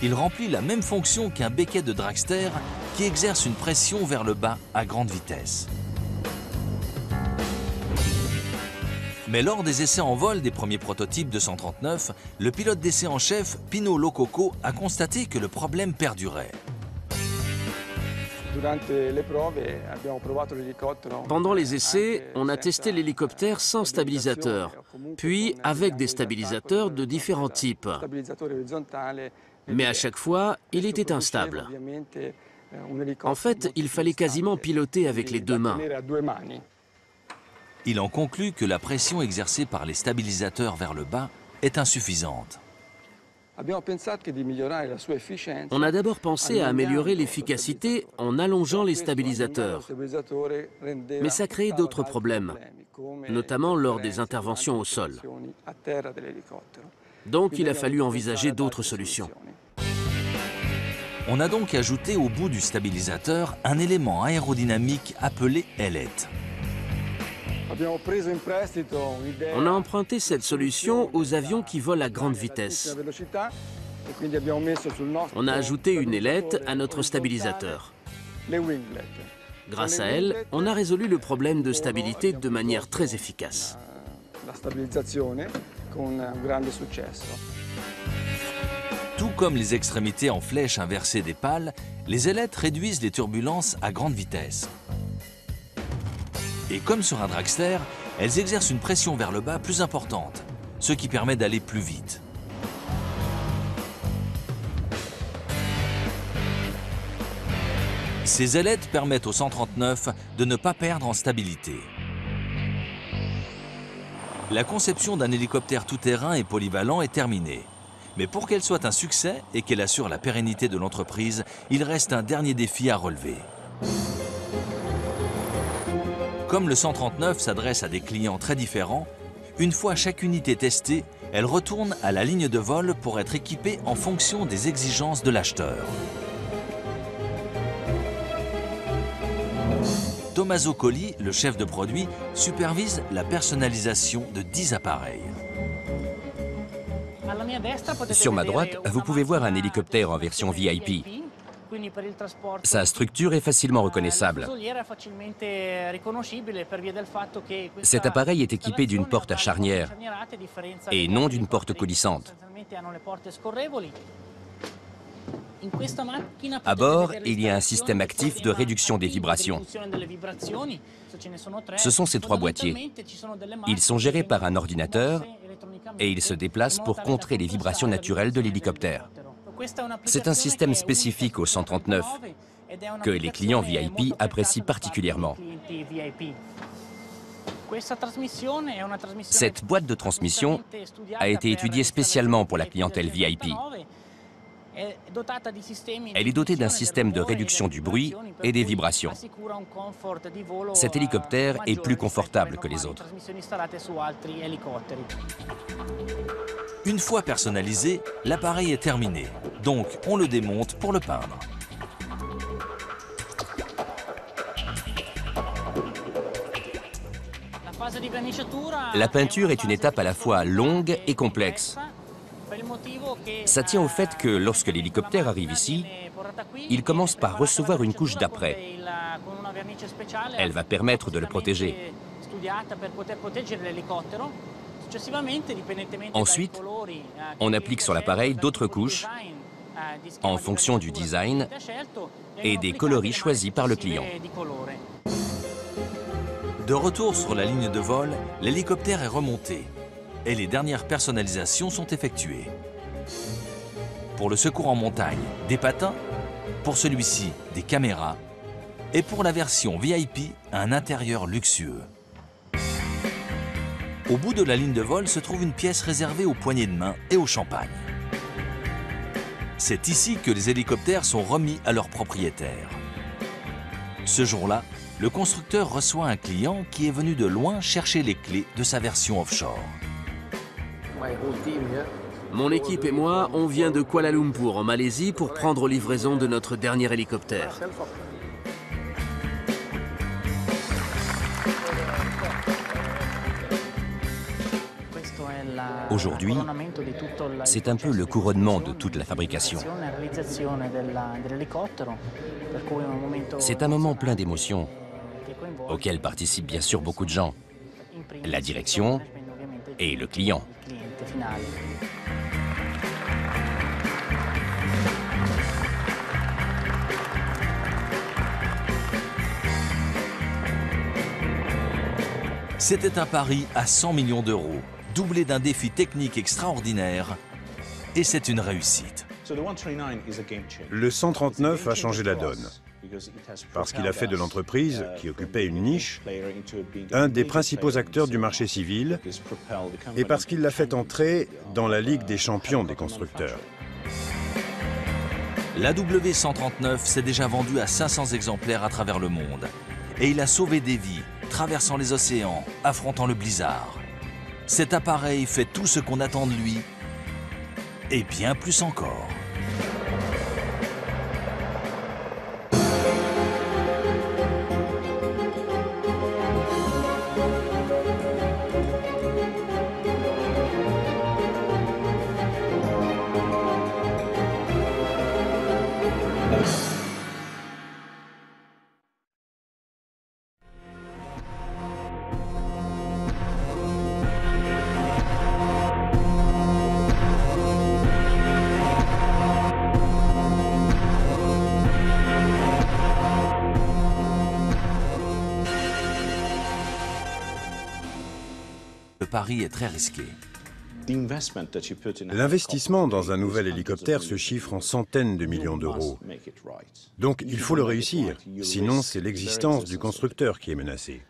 Il remplit la même fonction qu'un becquet de dragster qui exerce une pression vers le bas à grande vitesse. Mais lors des essais en vol des premiers prototypes de 139, le pilote d'essai en chef, Pino Lococo, a constaté que le problème perdurait. Pendant les essais, on a testé l'hélicoptère sans stabilisateur, puis avec des stabilisateurs de différents types. Mais à chaque fois, il était instable. En fait, il fallait quasiment piloter avec les 2 mains. Il en conclut que la pression exercée par les stabilisateurs vers le bas est insuffisante. On a d'abord pensé à améliorer l'efficacité en allongeant les stabilisateurs. Mais ça créait d'autres problèmes, notamment lors des interventions au sol. Donc il a fallu envisager d'autres solutions. On a donc ajouté au bout du stabilisateur un élément aérodynamique appelé ailette. On a emprunté cette solution aux avions qui volent à grande vitesse. On a ajouté une ailette à notre stabilisateur. Grâce à elle, on a résolu le problème de stabilité de manière très efficace. Tout comme les extrémités en flèche inversée des pales, les ailettes réduisent les turbulences à grande vitesse. Et comme sur un dragster, elles exercent une pression vers le bas plus importante, ce qui permet d'aller plus vite. Ces ailettes permettent au 139 de ne pas perdre en stabilité. La conception d'un hélicoptère tout-terrain et polyvalent est terminée. Mais pour qu'elle soit un succès et qu'elle assure la pérennité de l'entreprise, il reste un dernier défi à relever. Comme le 139 s'adresse à des clients très différents, une fois chaque unité testée, elle retourne à la ligne de vol pour être équipée en fonction des exigences de l'acheteur. Tommaso Colli, le chef de produit, supervise la personnalisation de 10 appareils. Sur ma droite, vous pouvez voir un hélicoptère en version VIP. Sa structure est facilement reconnaissable. Cet appareil est équipé d'une porte à charnière et non d'une porte coulissante. À bord, il y a un système actif de réduction des vibrations. Ce sont ces 3 boîtiers. Ils sont gérés par un ordinateur et ils se déplacent pour contrer les vibrations naturelles de l'hélicoptère. C'est un système spécifique au 139 que les clients VIP apprécient particulièrement. Cette boîte de transmission a été étudiée spécialement pour la clientèle VIP. Elle est dotée d'un système de réduction du bruit et des vibrations. Cet hélicoptère est plus confortable que les autres. Une fois personnalisé, l'appareil est terminé. Donc, on le démonte pour le peindre. La peinture est une étape à la fois longue et complexe. Ça tient au fait que lorsque l'hélicoptère arrive ici, il commence par recevoir une couche d'apprêt. Elle va permettre de le protéger. Ensuite, on applique sur l'appareil d'autres couches en fonction du design et des coloris choisis par le client. De retour sur la ligne de vol, l'hélicoptère est remonté et les dernières personnalisations sont effectuées. Pour le secours en montagne, des patins, pour celui-ci, des caméras, et pour la version VIP, un intérieur luxueux. Au bout de la ligne de vol se trouve une pièce réservée aux poignées de main et au champagne. C'est ici que les hélicoptères sont remis à leurs propriétaires. Ce jour-là, le constructeur reçoit un client qui est venu de loin chercher les clés de sa version offshore. Mon équipe et moi, on vient de Kuala Lumpur, en Malaisie, pour prendre livraison de notre dernier hélicoptère. Aujourd'hui, c'est un peu le couronnement de toute la fabrication. C'est un moment plein d'émotions, auquel participent bien sûr beaucoup de gens, la direction et le client. C'était un pari à 100 millions d'euros, doublé d'un défi technique extraordinaire, et c'est une réussite. Le 139 a changé la donne, parce qu'il a fait de l'entreprise, qui occupait une niche, un des principaux acteurs du marché civil, et parce qu'il l'a fait entrer dans la Ligue des champions des constructeurs. L'AW139 s'est déjà vendu à 500 exemplaires à travers le monde, et il a sauvé des vies, traversant les océans, affrontant le blizzard. Cet appareil fait tout ce qu'on attend de lui, et bien plus encore. pari est très risqué. L'investissement dans un nouvel hélicoptère se chiffre en centaines de millions d'euros. Donc il faut le réussir, sinon c'est l'existence du constructeur qui est menacée.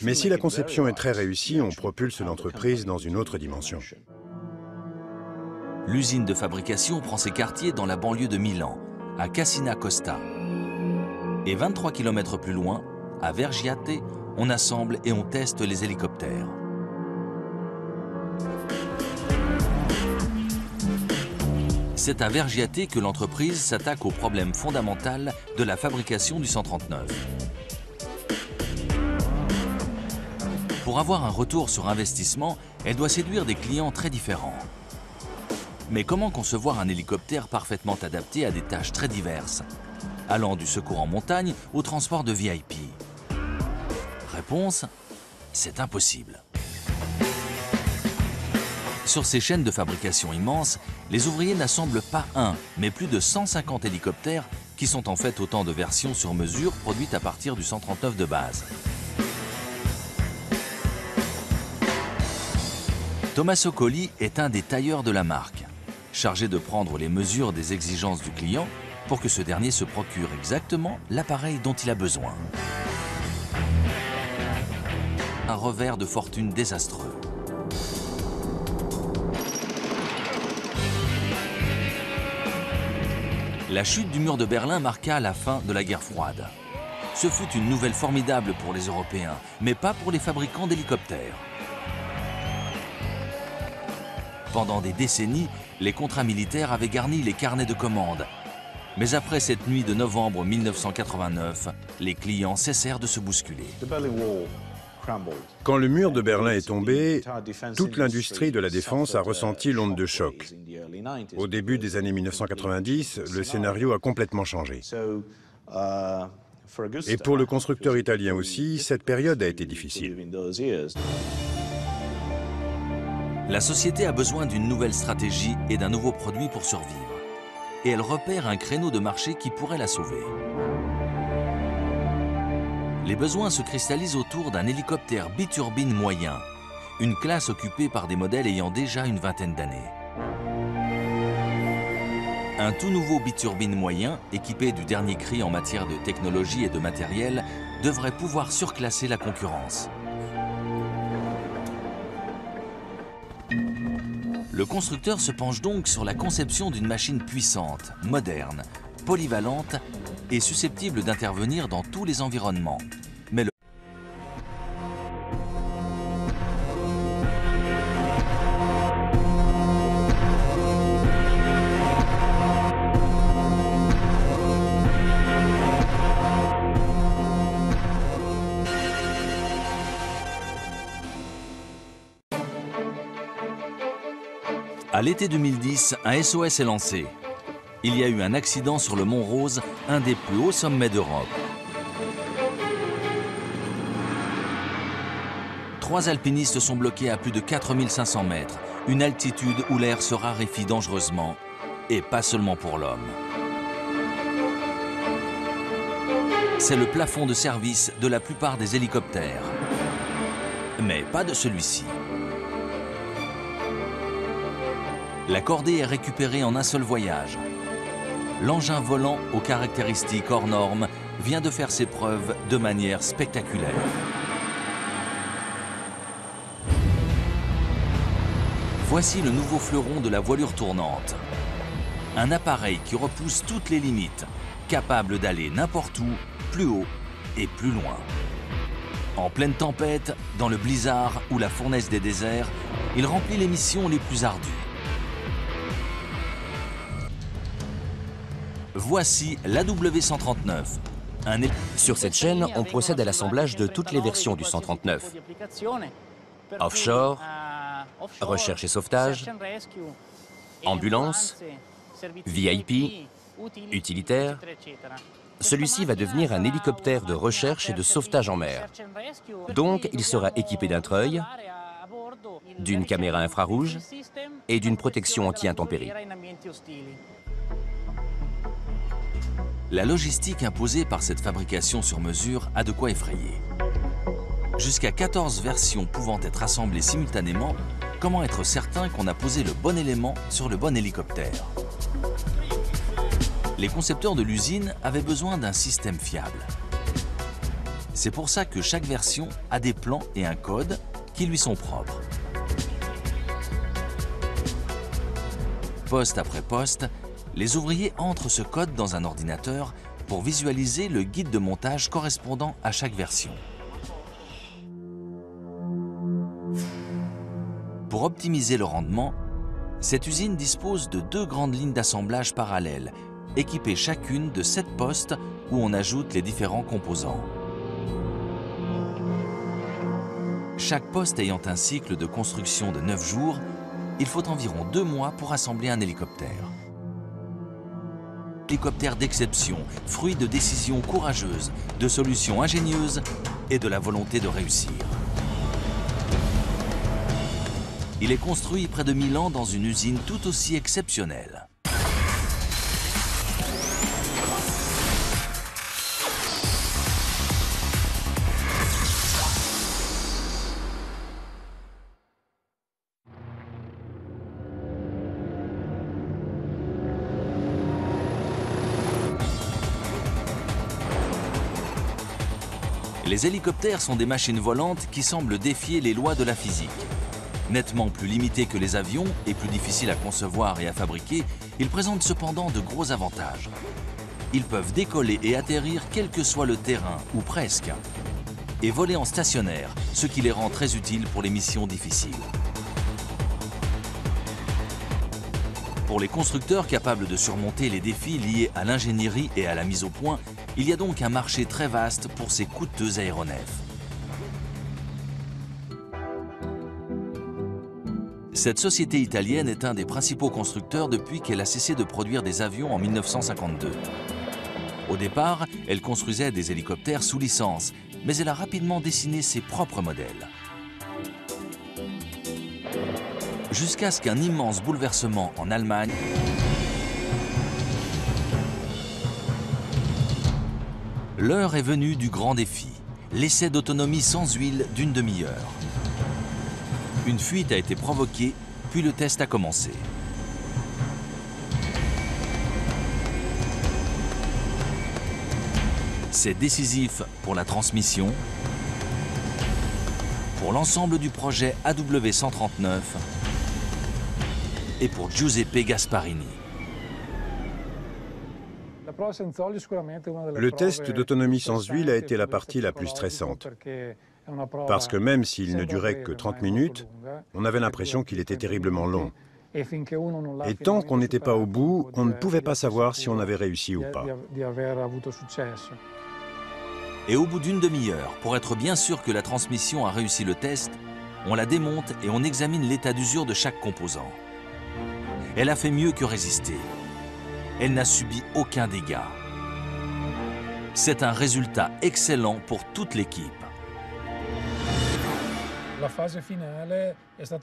Mais si la conception est très réussie, on propulse l'entreprise dans une autre dimension. L'usine de fabrication prend ses quartiers dans la banlieue de Milan, à Cassina Costa. Et 23 km plus loin, à Vergiate, on assemble et on teste les hélicoptères. C'est à Vergiate que l'entreprise s'attaque au problème fondamental de la fabrication du 139. Pour avoir un retour sur investissement, elle doit séduire des clients très différents. Mais comment concevoir un hélicoptère parfaitement adapté à des tâches très diverses, allant du secours en montagne au transport de VIP? Réponse, c'est impossible. Sur ces chaînes de fabrication immenses, les ouvriers n'assemblent pas un, mais plus de 150 hélicoptères qui sont en fait autant de versions sur mesure produites à partir du 139 de base. Tommaso Colli est un des tailleurs de la marque, chargé de prendre les mesures des exigences du client pour que ce dernier se procure exactement l'appareil dont il a besoin. Un revers de fortune désastreux. La chute du mur de Berlin marqua la fin de la guerre froide. Ce fut une nouvelle formidable pour les Européens, mais pas pour les fabricants d'hélicoptères. Pendant des décennies, les contrats militaires avaient garni les carnets de commandes. Mais après cette nuit de novembre 1989, les clients cessèrent de se bousculer. Quand le mur de Berlin est tombé, toute l'industrie de la défense a ressenti l'onde de choc. Au début des années 1990, le scénario a complètement changé. Et pour le constructeur italien aussi, cette période a été difficile. La société a besoin d'une nouvelle stratégie et d'un nouveau produit pour survivre. Et elle repère un créneau de marché qui pourrait la sauver. Les besoins se cristallisent autour d'un hélicoptère biturbine moyen, une classe occupée par des modèles ayant déjà une vingtaine d'années. Un tout nouveau biturbine moyen, équipé du dernier cri en matière de technologie et de matériel, devrait pouvoir surclasser la concurrence. Le constructeur se penche donc sur la conception d'une machine puissante, moderne, polyvalente et susceptible d'intervenir dans tous les environnements. Mais à l'été 2010, un SOS est lancé. Il y a eu un accident sur le Mont Rose, un des plus hauts sommets d'Europe. 3 alpinistes sont bloqués à plus de 4500 mètres, une altitude où l'air se raréfie dangereusement, et pas seulement pour l'homme. C'est le plafond de service de la plupart des hélicoptères. Mais pas de celui-ci. La cordée est récupérée en un seul voyage. L'engin volant aux caractéristiques hors normes vient de faire ses preuves de manière spectaculaire. Voici le nouveau fleuron de la voilure tournante. Un appareil qui repousse toutes les limites, capable d'aller n'importe où, plus haut et plus loin. En pleine tempête, dans le blizzard ou la fournaise des déserts, il remplit les missions les plus ardues. Voici l'AW139. Sur cette chaîne, on procède à l'assemblage de toutes les versions du 139. Offshore, recherche et sauvetage, ambulance, VIP, utilitaire. Celui-ci va devenir un hélicoptère de recherche et de sauvetage en mer. Donc, il sera équipé d'un treuil, d'une caméra infrarouge et d'une protection anti-intempéries. La logistique imposée par cette fabrication sur mesure a de quoi effrayer. Jusqu'à 14 versions pouvant être assemblées simultanément, comment être certain qu'on a posé le bon élément sur le bon hélicoptère? Les concepteurs de l'usine avaient besoin d'un système fiable. C'est pour ça que chaque version a des plans et un code qui lui sont propres. Poste après poste, les ouvriers entrent ce code dans un ordinateur pour visualiser le guide de montage correspondant à chaque version. Pour optimiser le rendement, cette usine dispose de 2 grandes lignes d'assemblage parallèles, équipées chacune de 7 postes où on ajoute les différents composants. Chaque poste ayant un cycle de construction de 9 jours, il faut environ 2 mois pour assembler un hélicoptère. Hélicoptère d'exception, fruit de décisions courageuses, de solutions ingénieuses et de la volonté de réussir. Il est construit près de Milan dans une usine tout aussi exceptionnelle. Les hélicoptères sont des machines volantes qui semblent défier les lois de la physique. Nettement plus limités que les avions et plus difficiles à concevoir et à fabriquer, ils présentent cependant de gros avantages. Ils peuvent décoller et atterrir quel que soit le terrain, ou presque, et voler en stationnaire, ce qui les rend très utiles pour les missions difficiles. Pour les constructeurs capables de surmonter les défis liés à l'ingénierie et à la mise au point, il y a donc un marché très vaste pour ces coûteux aéronefs. Cette société italienne est un des principaux constructeurs depuis qu'elle a cessé de produire des avions en 1952. Au départ, elle construisait des hélicoptères sous licence, mais elle a rapidement dessiné ses propres modèles. Jusqu'à ce qu'un immense bouleversement en Allemagne l'heure est venue du grand défi, l'essai d'autonomie sans huile d'une demi-heure. Une fuite a été provoquée, puis le test a commencé. C'est décisif pour la transmission, pour l'ensemble du projet AW139 et pour Giuseppe Gasparini. Le test d'autonomie sans huile a été la partie la plus stressante. Parce que même s'il ne durait que 30 minutes, on avait l'impression qu'il était terriblement long. Et tant qu'on n'était pas au bout, on ne pouvait pas savoir si on avait réussi ou pas. Et au bout d'une demi-heure, pour être bien sûr que la transmission a réussi le test, on la démonte et on examine l'état d'usure de chaque composant. Elle a fait mieux que résister. Elle n'a subi aucun dégât. C'est un résultat excellent pour toute l'équipe.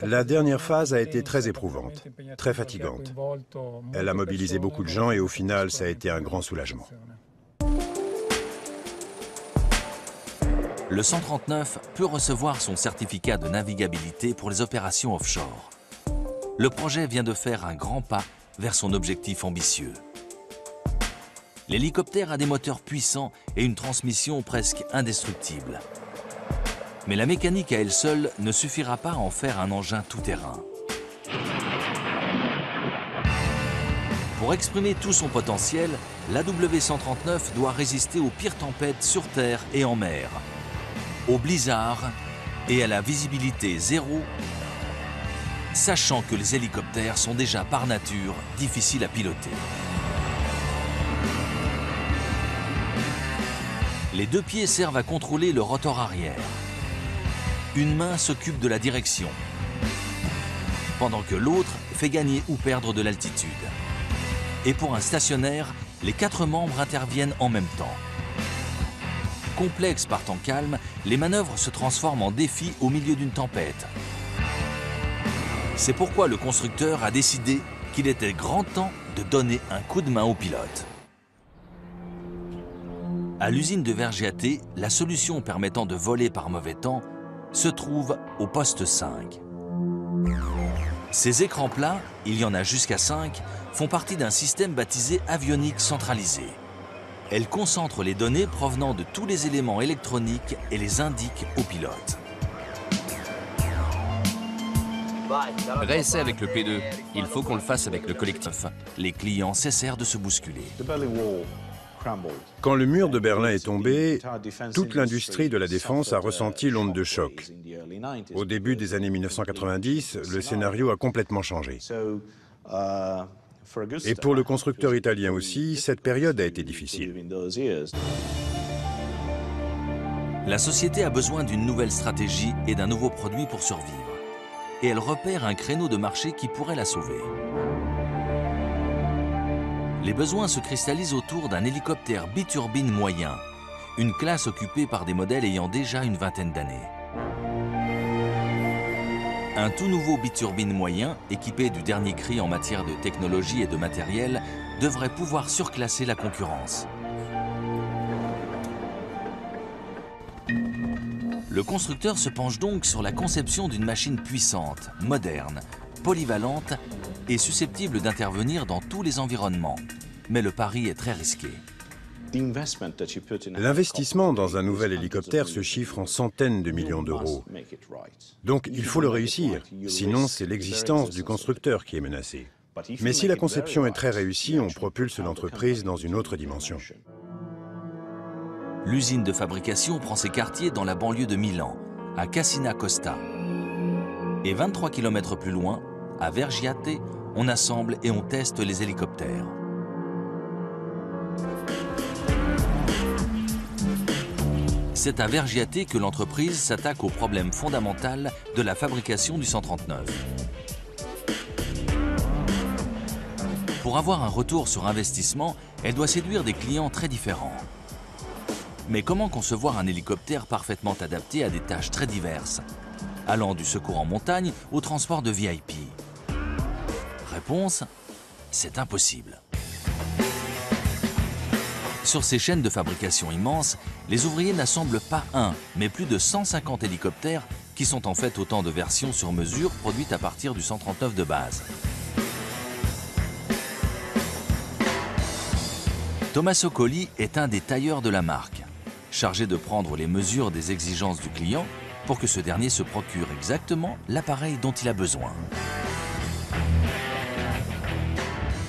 La dernière phase a été très éprouvante, très fatigante. Elle a mobilisé beaucoup de gens et au final, ça a été un grand soulagement. Le 139 peut recevoir son certificat de navigabilité pour les opérations offshore. Le projet vient de faire un grand pas vers son objectif ambitieux. L'hélicoptère a des moteurs puissants et une transmission presque indestructible. Mais la mécanique à elle seule ne suffira pas à en faire un engin tout-terrain. Pour exprimer tout son potentiel, l'AW139 doit résister aux pires tempêtes sur terre et en mer, aux blizzards et à la visibilité zéro, sachant que les hélicoptères sont déjà par nature difficiles à piloter. Les 2 pieds servent à contrôler le rotor arrière. Une main s'occupe de la direction, pendant que l'autre fait gagner ou perdre de l'altitude. Et pour un stationnaire, les 4 membres interviennent en même temps. Complexes par temps calme, les manœuvres se transforment en défis au milieu d'une tempête. C'est pourquoi le constructeur a décidé qu'il était grand temps de donner un coup de main au pilote. À l'usine de Vergiate, la solution permettant de voler par mauvais temps se trouve au poste 5. Ces écrans plats, il y en a jusqu'à 5, font partie d'un système baptisé avionique centralisé. Elles concentrent les données provenant de tous les éléments électroniques et les indiquent au pilote. Réessai avec le P2. Il faut qu'on le fasse avec le collectif. Les clients cessèrent de se bousculer. Quand le mur de Berlin est tombé, toute l'industrie de la défense a ressenti l'onde de choc. Au début des années 1990, le scénario a complètement changé. Et pour le constructeur italien aussi, cette période a été difficile. La société a besoin d'une nouvelle stratégie et d'un nouveau produit pour survivre. Et elle repère un créneau de marché qui pourrait la sauver. Les besoins se cristallisent autour d'un hélicoptère biturbine moyen, une classe occupée par des modèles ayant déjà une vingtaine d'années. Un tout nouveau biturbine moyen, équipé du dernier cri en matière de technologie et de matériel, devrait pouvoir surclasser la concurrence. Le constructeur se penche donc sur la conception d'une machine puissante, moderne, polyvalente et susceptible d'intervenir dans tous les environnements. Mais le pari est très risqué. L'investissement dans un nouvel hélicoptère se chiffre en centaines de millions d'euros. Donc il faut le réussir, sinon c'est l'existence du constructeur qui est menacée. Mais si la conception est très réussie, on propulse l'entreprise dans une autre dimension. L'usine de fabrication prend ses quartiers dans la banlieue de Milan, à Cassina Costa. Et 23 km plus loin, à Vergiate, on assemble et on teste les hélicoptères. C'est à Vergiate que l'entreprise s'attaque au problème fondamental de la fabrication du 139. Pour avoir un retour sur investissement, elle doit séduire des clients très différents. Mais comment concevoir un hélicoptère parfaitement adapté à des tâches très diverses, allant du secours en montagne au transport de VIP? Réponse, c'est impossible. Sur ces chaînes de fabrication immenses, les ouvriers n'assemblent pas un, mais plus de 150 hélicoptères qui sont en fait autant de versions sur mesure produites à partir du 139 de base. Tommaso Colli est un des tailleurs de la marque, chargé de prendre les mesures des exigences du client pour que ce dernier se procure exactement l'appareil dont il a besoin.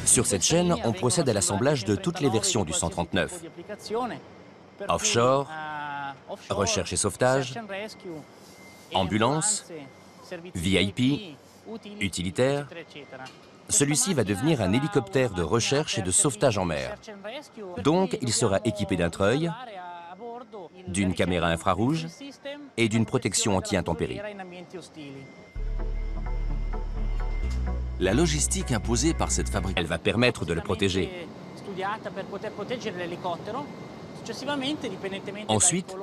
Sur cette chaîne, on procède à l'assemblage de toutes les versions du 139. Offshore, recherche et sauvetage, ambulance, VIP, utilitaire. Celui-ci va devenir un hélicoptère de recherche et de sauvetage en mer. Donc, il sera équipé d'un treuil, d'une caméra infrarouge et d'une protection anti-intempéries. La logistique imposée par cette fabrication, Elle va permettre de le protéger. Ensuite,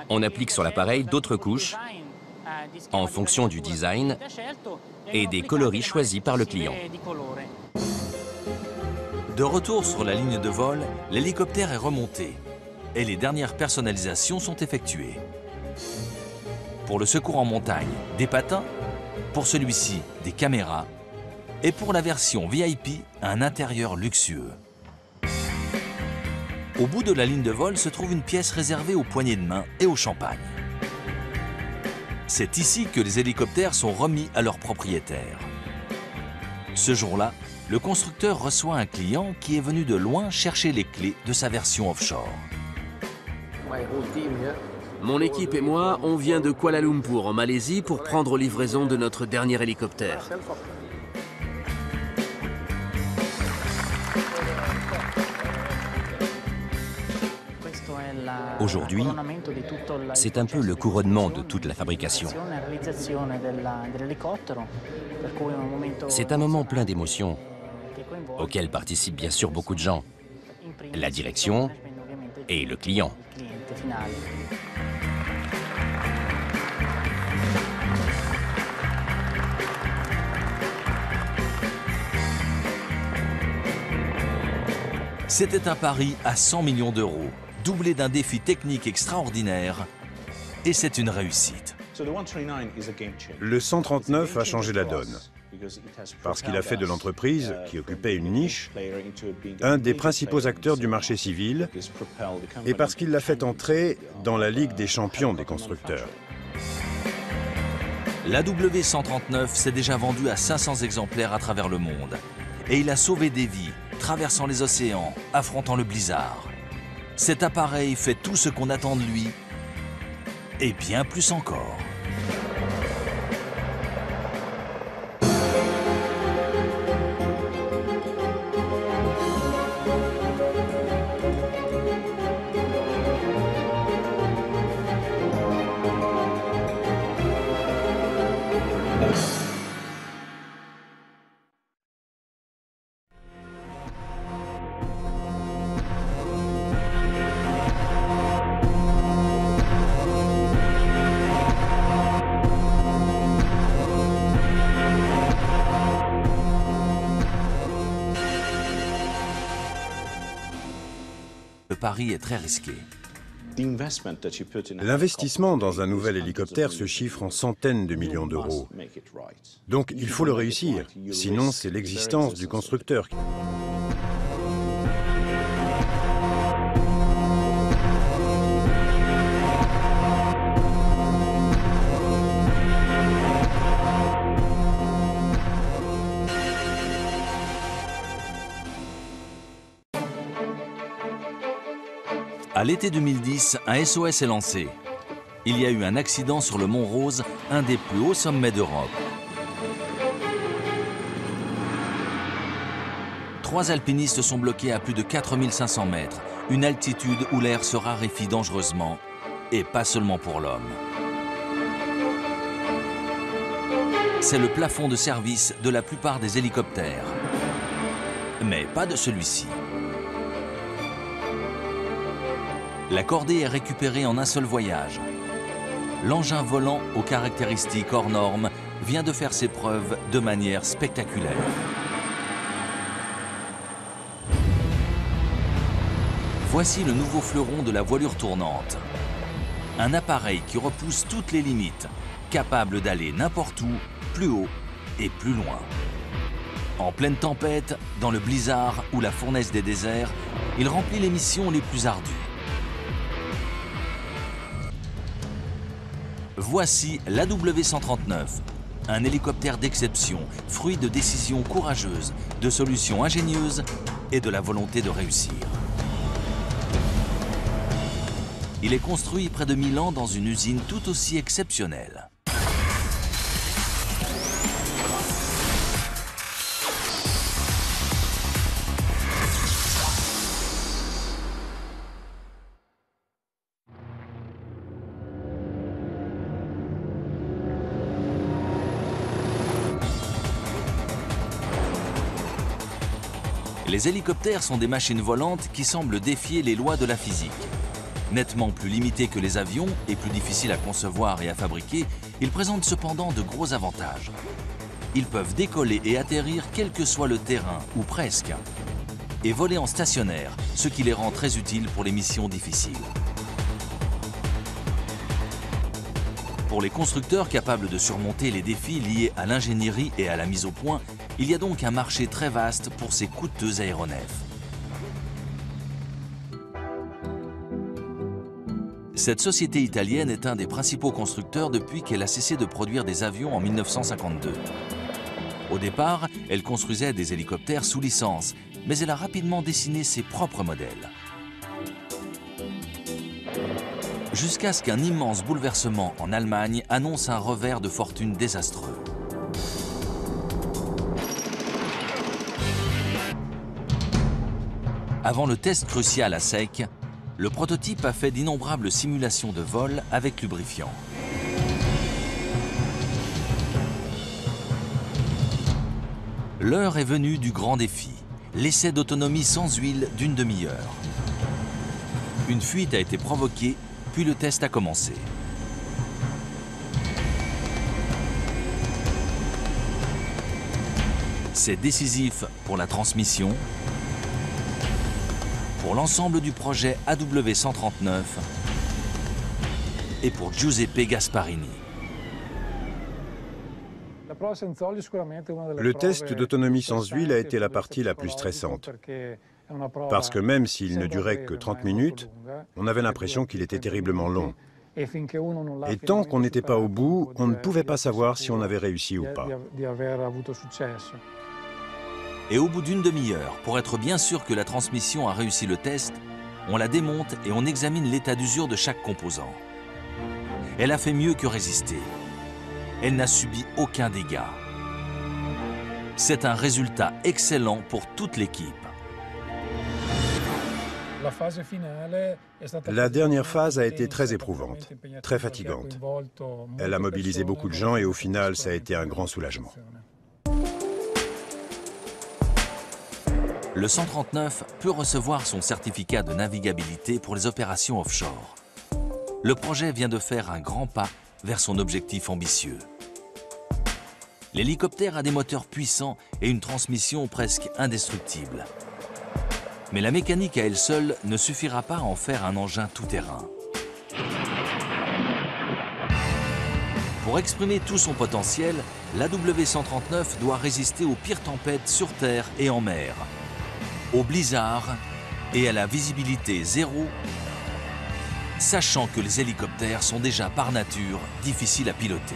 on applique sur l'appareil d'autres couches en fonction du design et des coloris choisis par le client. De retour sur la ligne de vol, l'hélicoptère est remonté et les dernières personnalisations sont effectuées. Pour le secours en montagne, des patins, pour celui-ci, des caméras, et pour la version VIP, un intérieur luxueux. Au bout de la ligne de vol se trouve une pièce réservée aux poignées de main et au champagne. C'est ici que les hélicoptères sont remis à leurs propriétaires. Ce jour-là, le constructeur reçoit un client qui est venu de loin chercher les clés de sa version offshore. Mon équipe et moi, on vient de Kuala Lumpur, en Malaisie, pour prendre livraison de notre dernier hélicoptère. Aujourd'hui, c'est un peu le couronnement de toute la fabrication. C'est un moment plein d'émotions, auquel participent bien sûr beaucoup de gens, la direction et le client. C'était un pari à 100 millions d'euros, doublé d'un défi technique extraordinaire, et c'est une réussite. Le 139 a changé la donne, parce qu'il a fait de l'entreprise, qui occupait une niche, un des principaux acteurs du marché civil, et parce qu'il l'a fait entrer dans la Ligue des champions des constructeurs. La W139 s'est déjà vendue à 500 exemplaires à travers le monde, et il a sauvé des vies, traversant les océans, affrontant le blizzard. Cet appareil fait tout ce qu'on attend de lui, et bien plus encore. Le pari est très risqué. L'investissement dans un nouvel hélicoptère se chiffre en centaines de millions d'euros. Donc il faut le réussir, sinon c'est l'existence du constructeur. À l'été 2010, un SOS est lancé. Il y a eu un accident sur le Mont Rose, un des plus hauts sommets d'Europe. 3 alpinistes sont bloqués à plus de 4500 mètres, une altitude où l'air se raréfie dangereusement, et pas seulement pour l'homme. C'est le plafond de service de la plupart des hélicoptères. Mais pas de celui-ci. La cordée est récupérée en un seul voyage. L'engin volant aux caractéristiques hors normes vient de faire ses preuves de manière spectaculaire. Voici le nouveau fleuron de la voilure tournante. Un appareil qui repousse toutes les limites, capable d'aller n'importe où, plus haut et plus loin. En pleine tempête, dans le blizzard ou la fournaise des déserts, il remplit les missions les plus ardues. Voici l'AW139, un hélicoptère d'exception, fruit de décisions courageuses, de solutions ingénieuses et de la volonté de réussir. Il est construit près de Milan dans une usine tout aussi exceptionnelle. Les hélicoptères sont des machines volantes qui semblent défier les lois de la physique. Nettement plus limités que les avions et plus difficiles à concevoir et à fabriquer, ils présentent cependant de gros avantages. Ils peuvent décoller et atterrir quel que soit le terrain, ou presque, et voler en stationnaire, ce qui les rend très utiles pour les missions difficiles. Pour les constructeurs capables de surmonter les défis liés à l'ingénierie et à la mise au point, il y a donc un marché très vaste pour ces coûteux aéronefs. Cette société italienne est un des principaux constructeurs depuis qu'elle a cessé de produire des avions en 1952. Au départ, elle construisait des hélicoptères sous licence, mais elle a rapidement dessiné ses propres modèles. Jusqu'à ce qu'un immense bouleversement en Allemagne annonce un revers de fortune désastreux. Avant le test crucial à sec, le prototype a fait d'innombrables simulations de vol avec lubrifiant. L'heure est venue du grand défi, l'essai d'autonomie sans huile d'une demi-heure. Une fuite a été provoquée, puis le test a commencé. C'est décisif pour la transmission pour l'ensemble du projet AW139 et pour Giuseppe Gasparini. Le test d'autonomie sans huile a été la partie la plus stressante. Parce que même s'il ne durait que 30 minutes, on avait l'impression qu'il était terriblement long. Et tant qu'on n'était pas au bout, on ne pouvait pas savoir si on avait réussi ou pas. Et au bout d'une demi-heure, pour être bien sûr que la transmission a réussi le test, on la démonte et on examine l'état d'usure de chaque composant. Elle a fait mieux que résister. Elle n'a subi aucun dégât. C'est un résultat excellent pour toute l'équipe. La dernière phase a été très éprouvante, très fatigante. Elle a mobilisé beaucoup de gens et au final, ça a été un grand soulagement. Le 139 peut recevoir son certificat de navigabilité pour les opérations offshore. Le projet vient de faire un grand pas vers son objectif ambitieux. L'hélicoptère a des moteurs puissants et une transmission presque indestructible. Mais la mécanique à elle seule ne suffira pas à en faire un engin tout-terrain. Pour exprimer tout son potentiel, l'AW139 doit résister aux pires tempêtes sur terre et en mer, aux blizzards et à la visibilité zéro, sachant que les hélicoptères sont déjà par nature difficiles à piloter.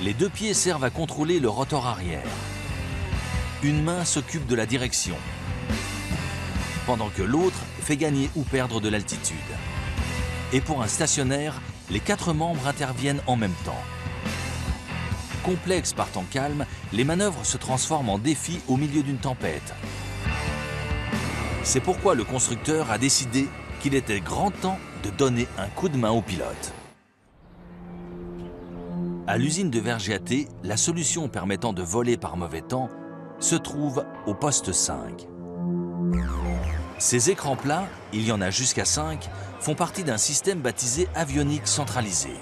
Les deux pieds servent à contrôler le rotor arrière. Une main s'occupe de la direction, pendant que l'autre fait gagner ou perdre de l'altitude. Et pour un stationnaire, les 4 membres interviennent en même temps. Complexes par temps calme, les manœuvres se transforment en défis au milieu d'une tempête. C'est pourquoi le constructeur a décidé qu'il était grand temps de donner un coup de main au pilote. À l'usine de Vergiate, la solution permettant de voler par mauvais temps se trouve au poste 5. Ces écrans plats, il y en a jusqu'à 5, font partie d'un système baptisé avionique centralisé.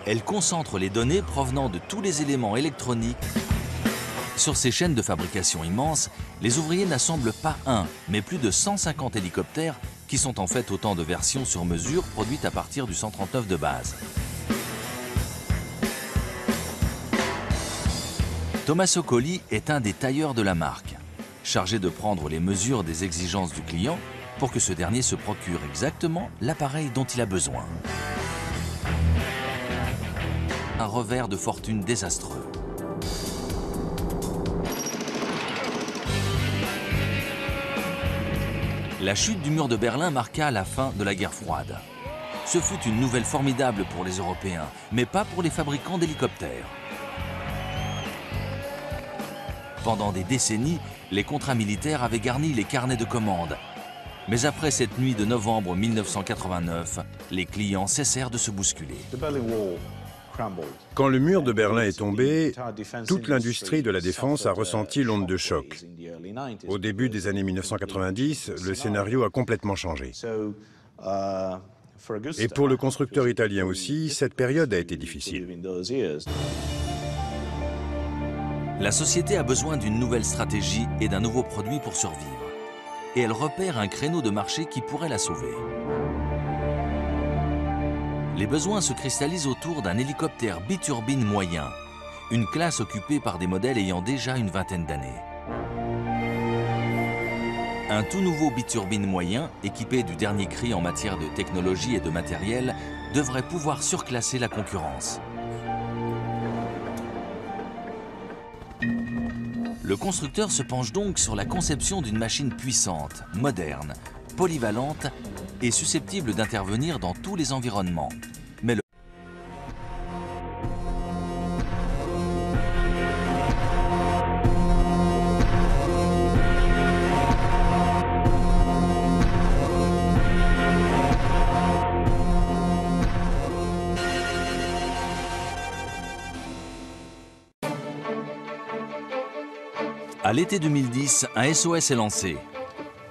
Elles concentrent les données provenant de tous les éléments électroniques. Sur ces chaînes de fabrication immenses, les ouvriers n'assemblent pas un, mais plus de 150 hélicoptères qui sont en fait autant de versions sur mesure produites à partir du 139 de base. Tommaso Colli est un des tailleurs de la marque, chargé de prendre les mesures des exigences du client pour que ce dernier se procure exactement l'appareil dont il a besoin. Un revers de fortune désastreux. La chute du mur de Berlin marqua la fin de la guerre froide. Ce fut une nouvelle formidable pour les Européens, mais pas pour les fabricants d'hélicoptères. Pendant des décennies, les contrats militaires avaient garni les carnets de commandes. Mais après cette nuit de novembre 1989, les clients cessèrent de se bousculer. Quand le mur de Berlin est tombé, toute l'industrie de la défense a ressenti l'onde de choc. Au début des années 1990, le scénario a complètement changé. Et pour le constructeur italien aussi, cette période a été difficile. La société a besoin d'une nouvelle stratégie et d'un nouveau produit pour survivre. Et elle repère un créneau de marché qui pourrait la sauver. Les besoins se cristallisent autour d'un hélicoptère biturbine moyen, une classe occupée par des modèles ayant déjà une vingtaine d'années. Un tout nouveau biturbine moyen, équipé du dernier cri en matière de technologie et de matériel, devrait pouvoir surclasser la concurrence. Le constructeur se penche donc sur la conception d'une machine puissante, moderne, polyvalente et susceptible d'intervenir dans tous les environnements. Mais le À l'été 2010, un SOS est lancé.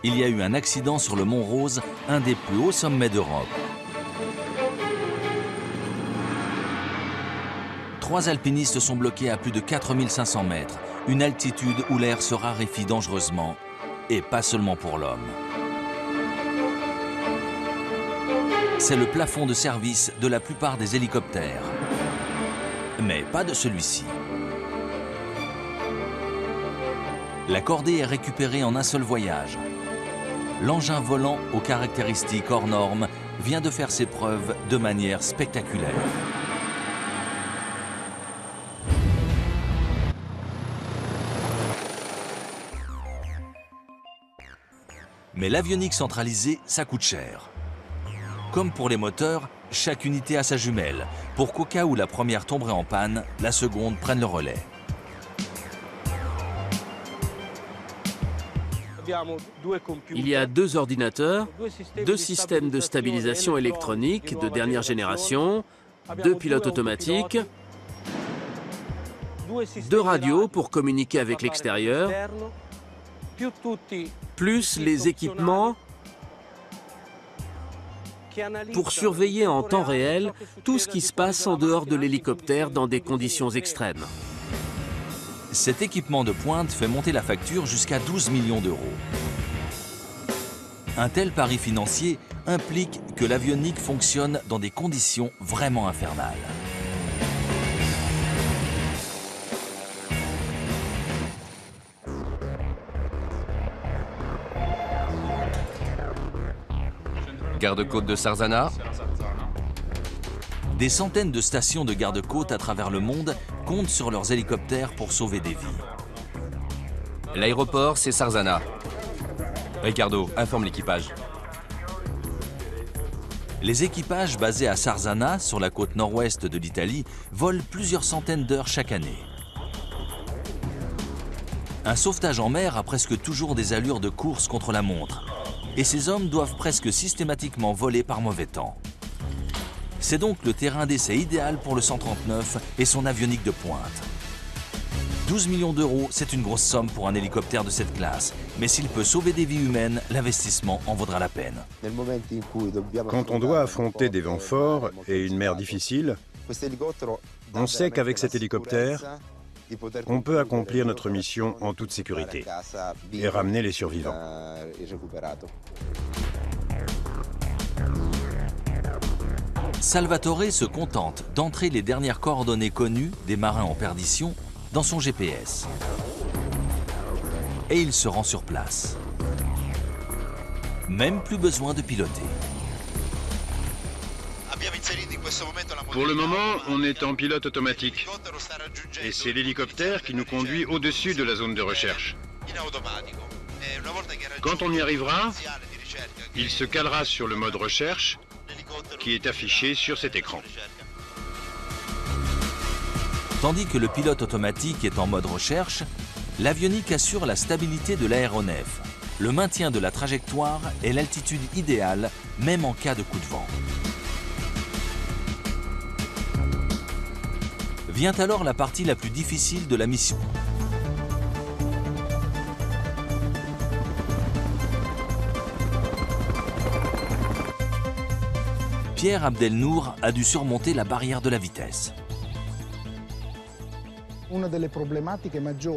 Il y a eu un accident sur le Mont Rose, un des plus hauts sommets d'Europe. 3 alpinistes sont bloqués à plus de 4500 mètres, une altitude où l'air se raréfie dangereusement, et pas seulement pour l'homme. C'est le plafond de service de la plupart des hélicoptères. Mais pas de celui-ci. La cordée est récupérée en un seul voyage. L'engin volant aux caractéristiques hors normes vient de faire ses preuves de manière spectaculaire. Mais l'avionique centralisée, ça coûte cher. Comme pour les moteurs, chaque unité a sa jumelle, pour qu'au cas où la première tomberait en panne, la seconde prenne le relais. Il y a 2 ordinateurs, 2 systèmes de stabilisation électronique de dernière génération, 2 pilotes automatiques, 2 radios pour communiquer avec l'extérieur, plus les équipements pour surveiller en temps réel tout ce qui se passe en dehors de l'hélicoptère dans des conditions extrêmes. Cet équipement de pointe fait monter la facture jusqu'à 12 millions d'euros. Un tel pari financier implique que l'avionique fonctionne dans des conditions vraiment infernales. Garde-côte de Sarzana. Des centaines de stations de garde-côte à travers le monde comptent sur leurs hélicoptères pour sauver des vies. L'aéroport, c'est Sarzana. Ricardo, informe l'équipage. Les équipages basés à Sarzana, sur la côte nord-ouest de l'Italie, volent plusieurs centaines d'heures chaque année. Un sauvetage en mer a presque toujours des allures de course contre la montre. Et ces hommes doivent presque systématiquement voler par mauvais temps. C'est donc le terrain d'essai idéal pour le 139 et son avionique de pointe. 12 millions d'euros, c'est une grosse somme pour un hélicoptère de cette classe. Mais s'il peut sauver des vies humaines, l'investissement en vaudra la peine. Quand on doit affronter des vents forts et une mer difficile, on sait qu'avec cet hélicoptère, on peut accomplir notre mission en toute sécurité et ramener les survivants. Salvatore se contente d'entrer les dernières coordonnées connues des marins en perdition dans son GPS. Et il se rend sur place. Même plus besoin de piloter. Pour le moment, on est en pilote automatique. Et c'est l'hélicoptère qui nous conduit au-dessus de la zone de recherche. Quand on y arrivera, il se calera sur le mode recherche qui est affiché sur cet écran. Tandis que le pilote automatique est en mode recherche, l'avionique assure la stabilité de l'aéronef, le maintien de la trajectoire et l'altitude idéale, même en cas de coup de vent. Vient alors la partie la plus difficile de la mission. Pierre Abdelnour a dû surmonter la barrière de la vitesse.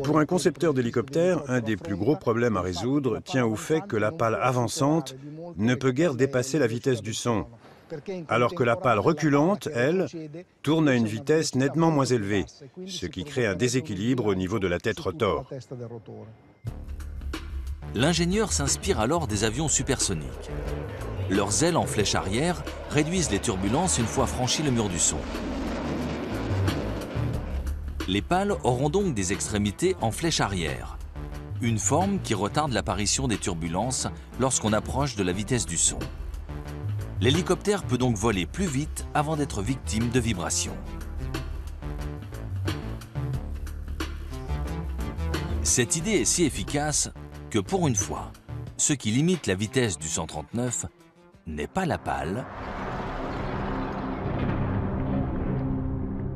Pour un concepteur d'hélicoptère, un des plus gros problèmes à résoudre tient au fait que la pale avançante ne peut guère dépasser la vitesse du son, alors que la pale reculante, elle, tourne à une vitesse nettement moins élevée, ce qui crée un déséquilibre au niveau de la tête rotor. L'ingénieur s'inspire alors des avions supersoniques. Leurs ailes en flèche arrière réduisent les turbulences une fois franchi le mur du son. Les pales auront donc des extrémités en flèche arrière, une forme qui retarde l'apparition des turbulences lorsqu'on approche de la vitesse du son. L'hélicoptère peut donc voler plus vite avant d'être victime de vibrations. Cette idée est si efficace que pour une fois, ce qui limite la vitesse du 139 n'est pas la pale,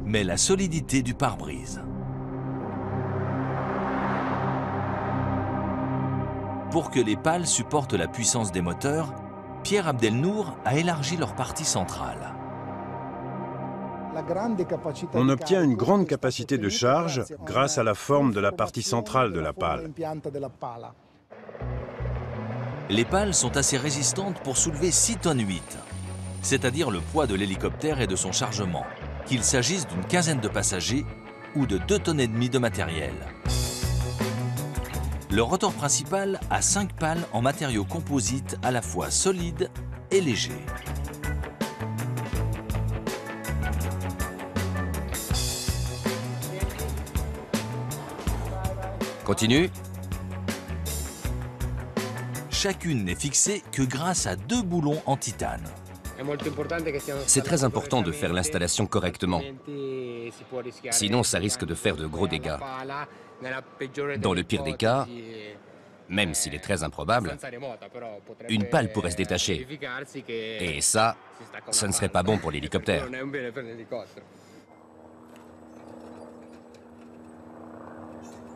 mais la solidité du pare-brise. Pour que les pales supportent la puissance des moteurs, Pierre Abdelnour a élargi leur partie centrale. On obtient une grande capacité de charge grâce à la forme de la partie centrale de la pale. Les pales sont assez résistantes pour soulever 6 tonnes 8, c'est-à-dire le poids de l'hélicoptère et de son chargement, qu'il s'agisse d'une quinzaine de passagers ou de 2,5 tonnes de matériel. Le rotor principal a 5 pales en matériaux composites à la fois solides et légers. Continue. Chacune n'est fixée que grâce à 2 boulons en titane. C'est très important de faire l'installation correctement. Sinon, ça risque de faire de gros dégâts. Dans le pire des cas, même s'il est très improbable, une pale pourrait se détacher. Et ça ne serait pas bon pour l'hélicoptère.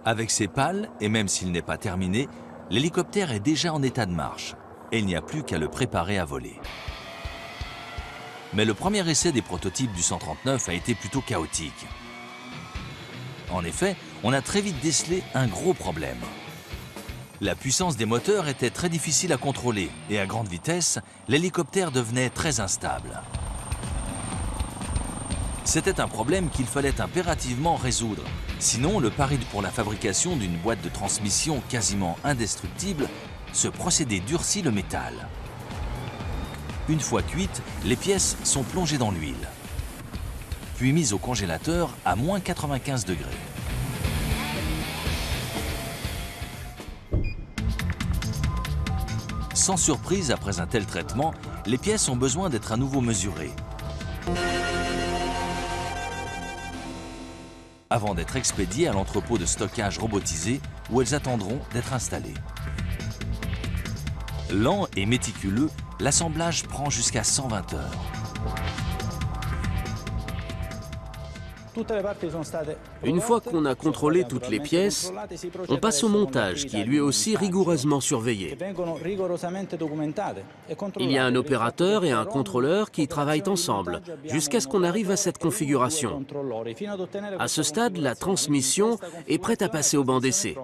Avec ces pales, et même s'il n'est pas terminé, l'hélicoptère est déjà en état de marche et il n'y a plus qu'à le préparer à voler. Mais le premier essai des prototypes du 139 a été plutôt chaotique. En effet, on a très vite décelé un gros problème. La puissance des moteurs était très difficile à contrôler et à grande vitesse, l'hélicoptère devenait très instable. C'était un problème qu'il fallait impérativement résoudre. Sinon, le pari pour la fabrication d'une boîte de transmission quasiment indestructible, ce procédé durcit le métal. Une fois cuites, les pièces sont plongées dans l'huile, puis mises au congélateur à moins 95 degrés. Sans surprise, après un tel traitement, les pièces ont besoin d'être à nouveau mesurées, avant d'être expédiées à l'entrepôt de stockage robotisé où elles attendront d'être installées. Lent et méticuleux, l'assemblage prend jusqu'à 120 heures. Une fois qu'on a contrôlé toutes les pièces, on passe au montage qui est lui aussi rigoureusement surveillé. Il y a un opérateur et un contrôleur qui travaillent ensemble jusqu'à ce qu'on arrive à cette configuration. À ce stade, la transmission est prête à passer au banc d'essai.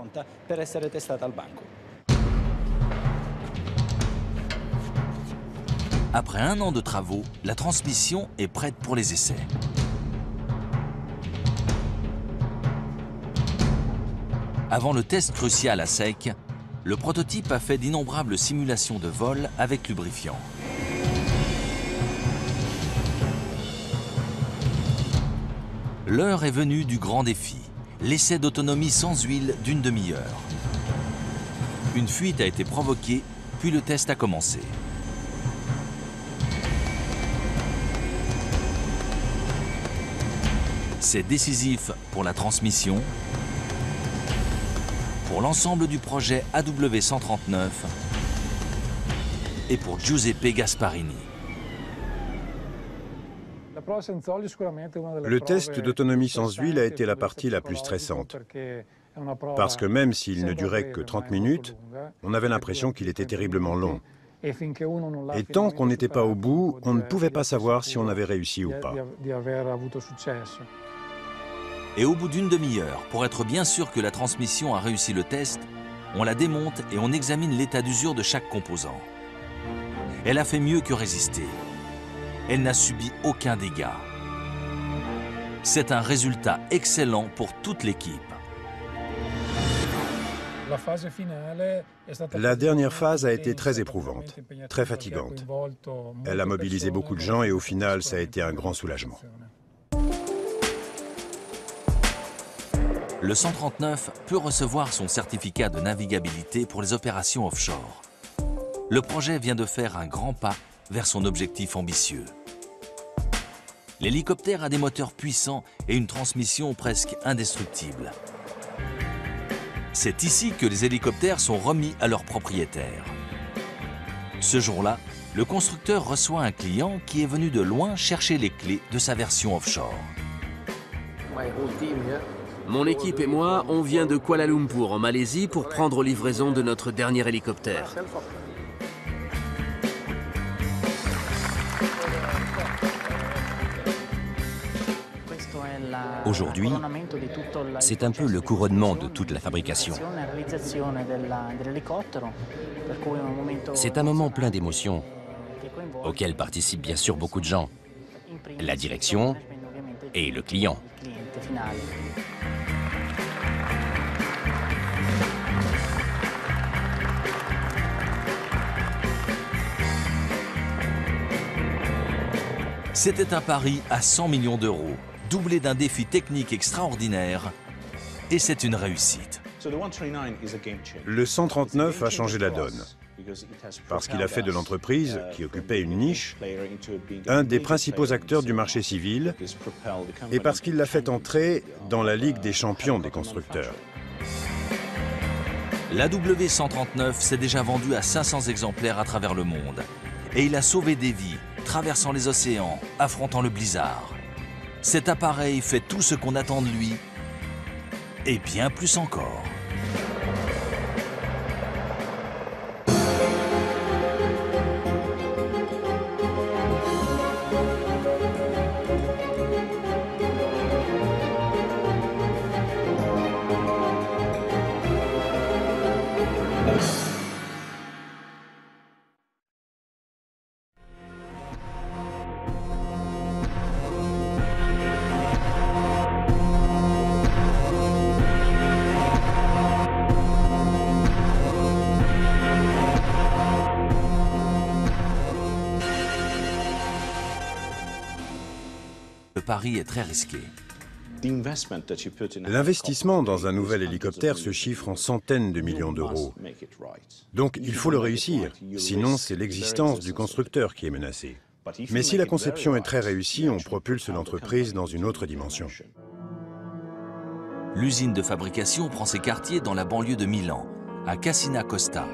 Après 1 an de travaux, la transmission est prête pour les essais. Avant le test crucial à sec, le prototype a fait d'innombrables simulations de vol avec lubrifiant. L'heure est venue du grand défi, l'essai d'autonomie sans huile d'une demi-heure. Une fuite a été provoquée, puis le test a commencé. C'est décisif pour la transmission, pour l'ensemble du projet AW139 et pour Giuseppe Gasparini. Le test d'autonomie sans huile a été la partie la plus stressante. Parce que même s'il ne durait que 30 minutes, on avait l'impression qu'il était terriblement long. Et tant qu'on n'était pas au bout, on ne pouvait pas savoir si on avait réussi ou pas. Et au bout d'une demi-heure, pour être bien sûr que la transmission a réussi le test, on la démonte et on examine l'état d'usure de chaque composant. Elle a fait mieux que résister. Elle n'a subi aucun dégât. C'est un résultat excellent pour toute l'équipe. La dernière phase a été très éprouvante, très fatigante. Elle a mobilisé beaucoup de gens et au final, ça a été un grand soulagement. Le 139 peut recevoir son certificat de navigabilité pour les opérations offshore. Le projet vient de faire un grand pas vers son objectif ambitieux. L'hélicoptère a des moteurs puissants et une transmission presque indestructible. C'est ici que les hélicoptères sont remis à leurs propriétaires. Ce jour-là, le constructeur reçoit un client qui est venu de loin chercher les clés de sa version offshore. Mon équipe et moi, on vient de Kuala Lumpur, en Malaisie, pour prendre livraison de notre dernier hélicoptère. Aujourd'hui, c'est un peu le couronnement de toute la fabrication. C'est un moment plein d'émotions, auquel participent bien sûr beaucoup de gens, la direction et le client. C'était un pari à 100 millions d'euros, doublé d'un défi technique extraordinaire, et c'est une réussite. Le 139 a changé la donne, parce qu'il a fait de l'entreprise, qui occupait une niche, un des principaux acteurs du marché civil, et parce qu'il l'a fait entrer dans la Ligue des champions des constructeurs. La W139 s'est déjà vendue à 500 exemplaires à travers le monde, et il a sauvé des vies, traversant les océans, affrontant le blizzard. Cet appareil fait tout ce qu'on attend de lui, et bien plus encore. Le pari est très risqué. L'investissement dans un nouvel hélicoptère se chiffre en centaines de millions d'euros. Donc il faut le réussir, sinon c'est l'existence du constructeur qui est menacée. Mais si la conception est très réussie, on propulse l'entreprise dans une autre dimension. L'usine de fabrication prend ses quartiers dans la banlieue de Milan, à Cassina Costa.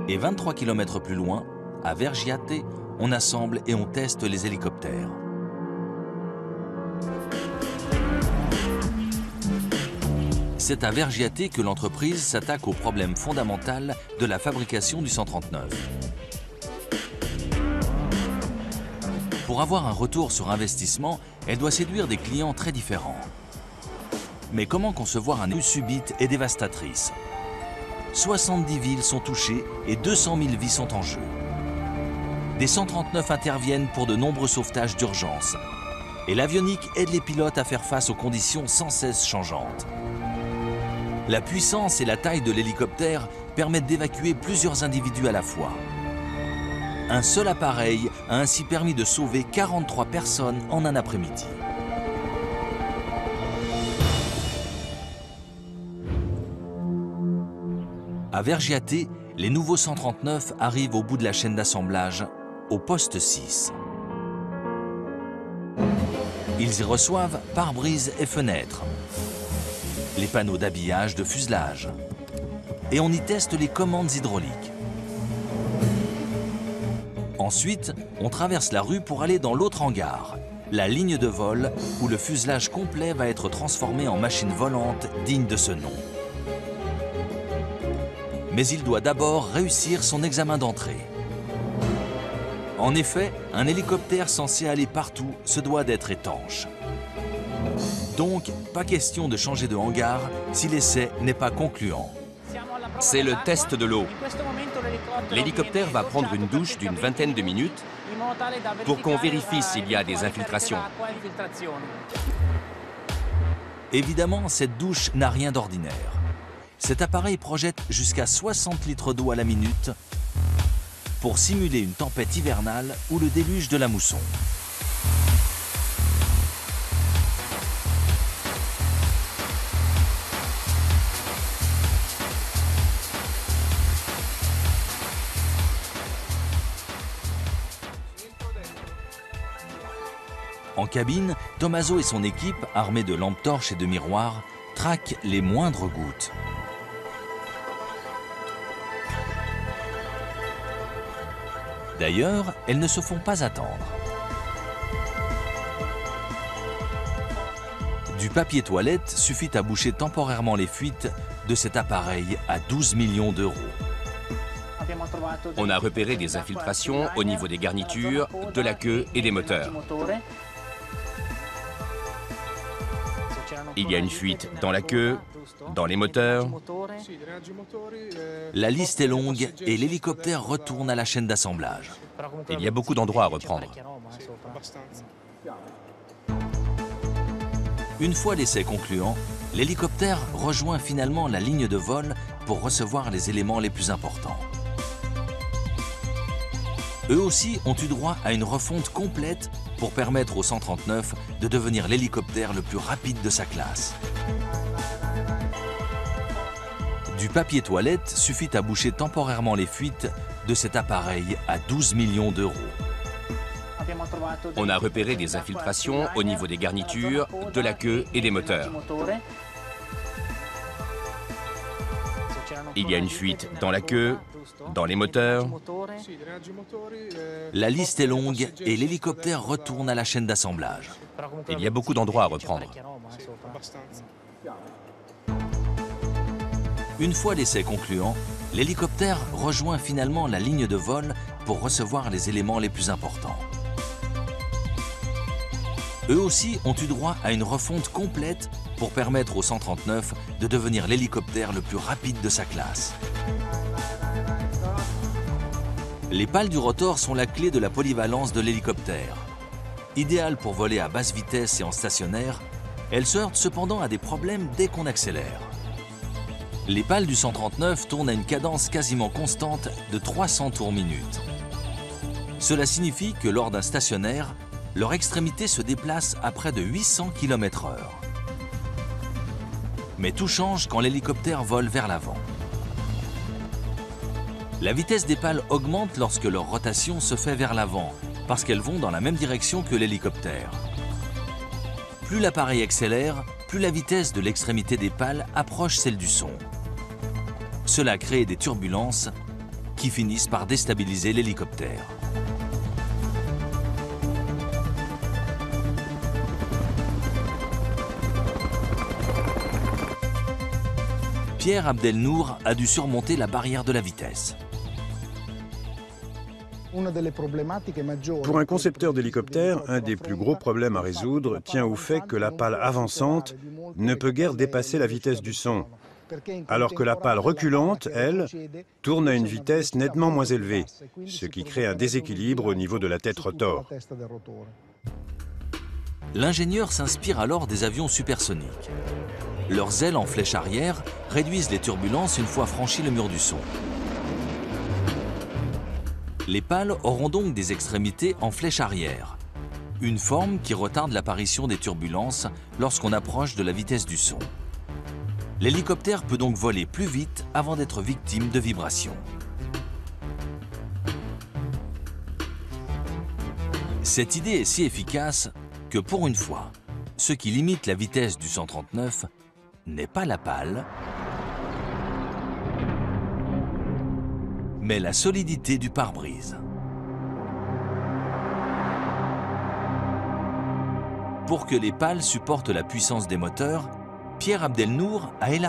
Et 23 km plus loin, à Vergiate, on assemble et on teste les hélicoptères. C'est à Vergiate que l'entreprise s'attaque au problème fondamental de la fabrication du 139. Pour avoir un retour sur investissement, elle doit séduire des clients très différents. Mais comment concevoir une subite et dévastatrice? 70 villes sont touchées et 200 000 vies sont en jeu. Des 139 interviennent pour de nombreux sauvetages d'urgence. Et l'avionique aide les pilotes à faire face aux conditions sans cesse changeantes. La puissance et la taille de l'hélicoptère permettent d'évacuer plusieurs individus à la fois. Un seul appareil a ainsi permis de sauver 43 personnes en un après-midi. À Vergiate, les nouveaux 139 arrivent au bout de la chaîne d'assemblage, au poste 6. Ils y reçoivent pare-brise et fenêtres, les panneaux d'habillage de fuselage, et on y teste les commandes hydrauliques. Ensuite, on traverse la rue pour aller dans l'autre hangar, la ligne de vol où le fuselage complet va être transformé en machine volante digne de ce nom. Mais il doit d'abord réussir son examen d'entrée. En effet, un hélicoptère censé aller partout se doit d'être étanche. Donc, pas question de changer de hangar si l'essai n'est pas concluant. C'est le test de l'eau. L'hélicoptère va prendre une douche d'une vingtaine de minutes pour qu'on vérifie s'il y a des infiltrations. Évidemment, cette douche n'a rien d'ordinaire. Cet appareil projette jusqu'à 60 litres d'eau à la minute pour simuler une tempête hivernale ou le déluge de la mousson. En cabine, Tommaso et son équipe, armés de lampes torches et de miroirs, traquent les moindres gouttes. D'ailleurs, elles ne se font pas attendre. Du papier toilette suffit à boucher temporairement les fuites de cet appareil à 12 millions d'euros. On a repéré des infiltrations au niveau des garnitures, de la queue et des moteurs. Il y a une fuite dans la queue, dans les moteurs. La liste est longue et l'hélicoptère retourne à la chaîne d'assemblage. Il y a beaucoup d'endroits à reprendre. Une fois l'essai concluant, l'hélicoptère rejoint finalement la ligne de vol pour recevoir les éléments les plus importants. Eux aussi ont eu droit à une refonte complète pour permettre au 139 de devenir l'hélicoptère le plus rapide de sa classe. Du papier toilette suffit à boucher temporairement les fuites de cet appareil à 12 millions d'euros. On a repéré des infiltrations au niveau des garnitures, de la queue et des moteurs. Il y a une fuite dans la queue, dans les moteurs. La liste est longue et l'hélicoptère retourne à la chaîne d'assemblage. Il y a beaucoup d'endroits à reprendre. Une fois l'essai concluant, l'hélicoptère rejoint finalement la ligne de vol pour recevoir les éléments les plus importants. Eux aussi ont eu droit à une refonte complète pour permettre au 139 de devenir l'hélicoptère le plus rapide de sa classe. Les pales du rotor sont la clé de la polyvalence de l'hélicoptère. Idéale pour voler à basse vitesse et en stationnaire, elle se heurte cependant à des problèmes dès qu'on accélère. Les pales du 139 tournent à une cadence quasiment constante de 300 tours minute. Cela signifie que lors d'un stationnaire, leur extrémité se déplace à près de 800 km/h. Mais tout change quand l'hélicoptère vole vers l'avant. La vitesse des pales augmente lorsque leur rotation se fait vers l'avant, parce qu'elles vont dans la même direction que l'hélicoptère. Plus l'appareil accélère, plus la vitesse de l'extrémité des pales approche celle du son. Cela crée des turbulences qui finissent par déstabiliser l'hélicoptère. Pierre Abdelnour a dû surmonter la barrière de la vitesse. Pour un concepteur d'hélicoptère, un des plus gros problèmes à résoudre tient au fait que la pale avançante ne peut guère dépasser la vitesse du son, alors que la pale reculante, elle, tourne à une vitesse nettement moins élevée, ce qui crée un déséquilibre au niveau de la tête rotor. L'ingénieur s'inspire alors des avions supersoniques. Leurs ailes en flèche arrière réduisent les turbulences une fois franchi le mur du son. Les pales auront donc des extrémités en flèche arrière, une forme qui retarde l'apparition des turbulences lorsqu'on approche de la vitesse du son. L'hélicoptère peut donc voler plus vite avant d'être victime de vibrations. Cette idée est si efficace que pour une fois, ce qui limite la vitesse du 139 n'est pas la pale, mais la solidité du pare-brise. Pour que les pales supportent la puissance des moteurs, Pierre Abdelnour a élargi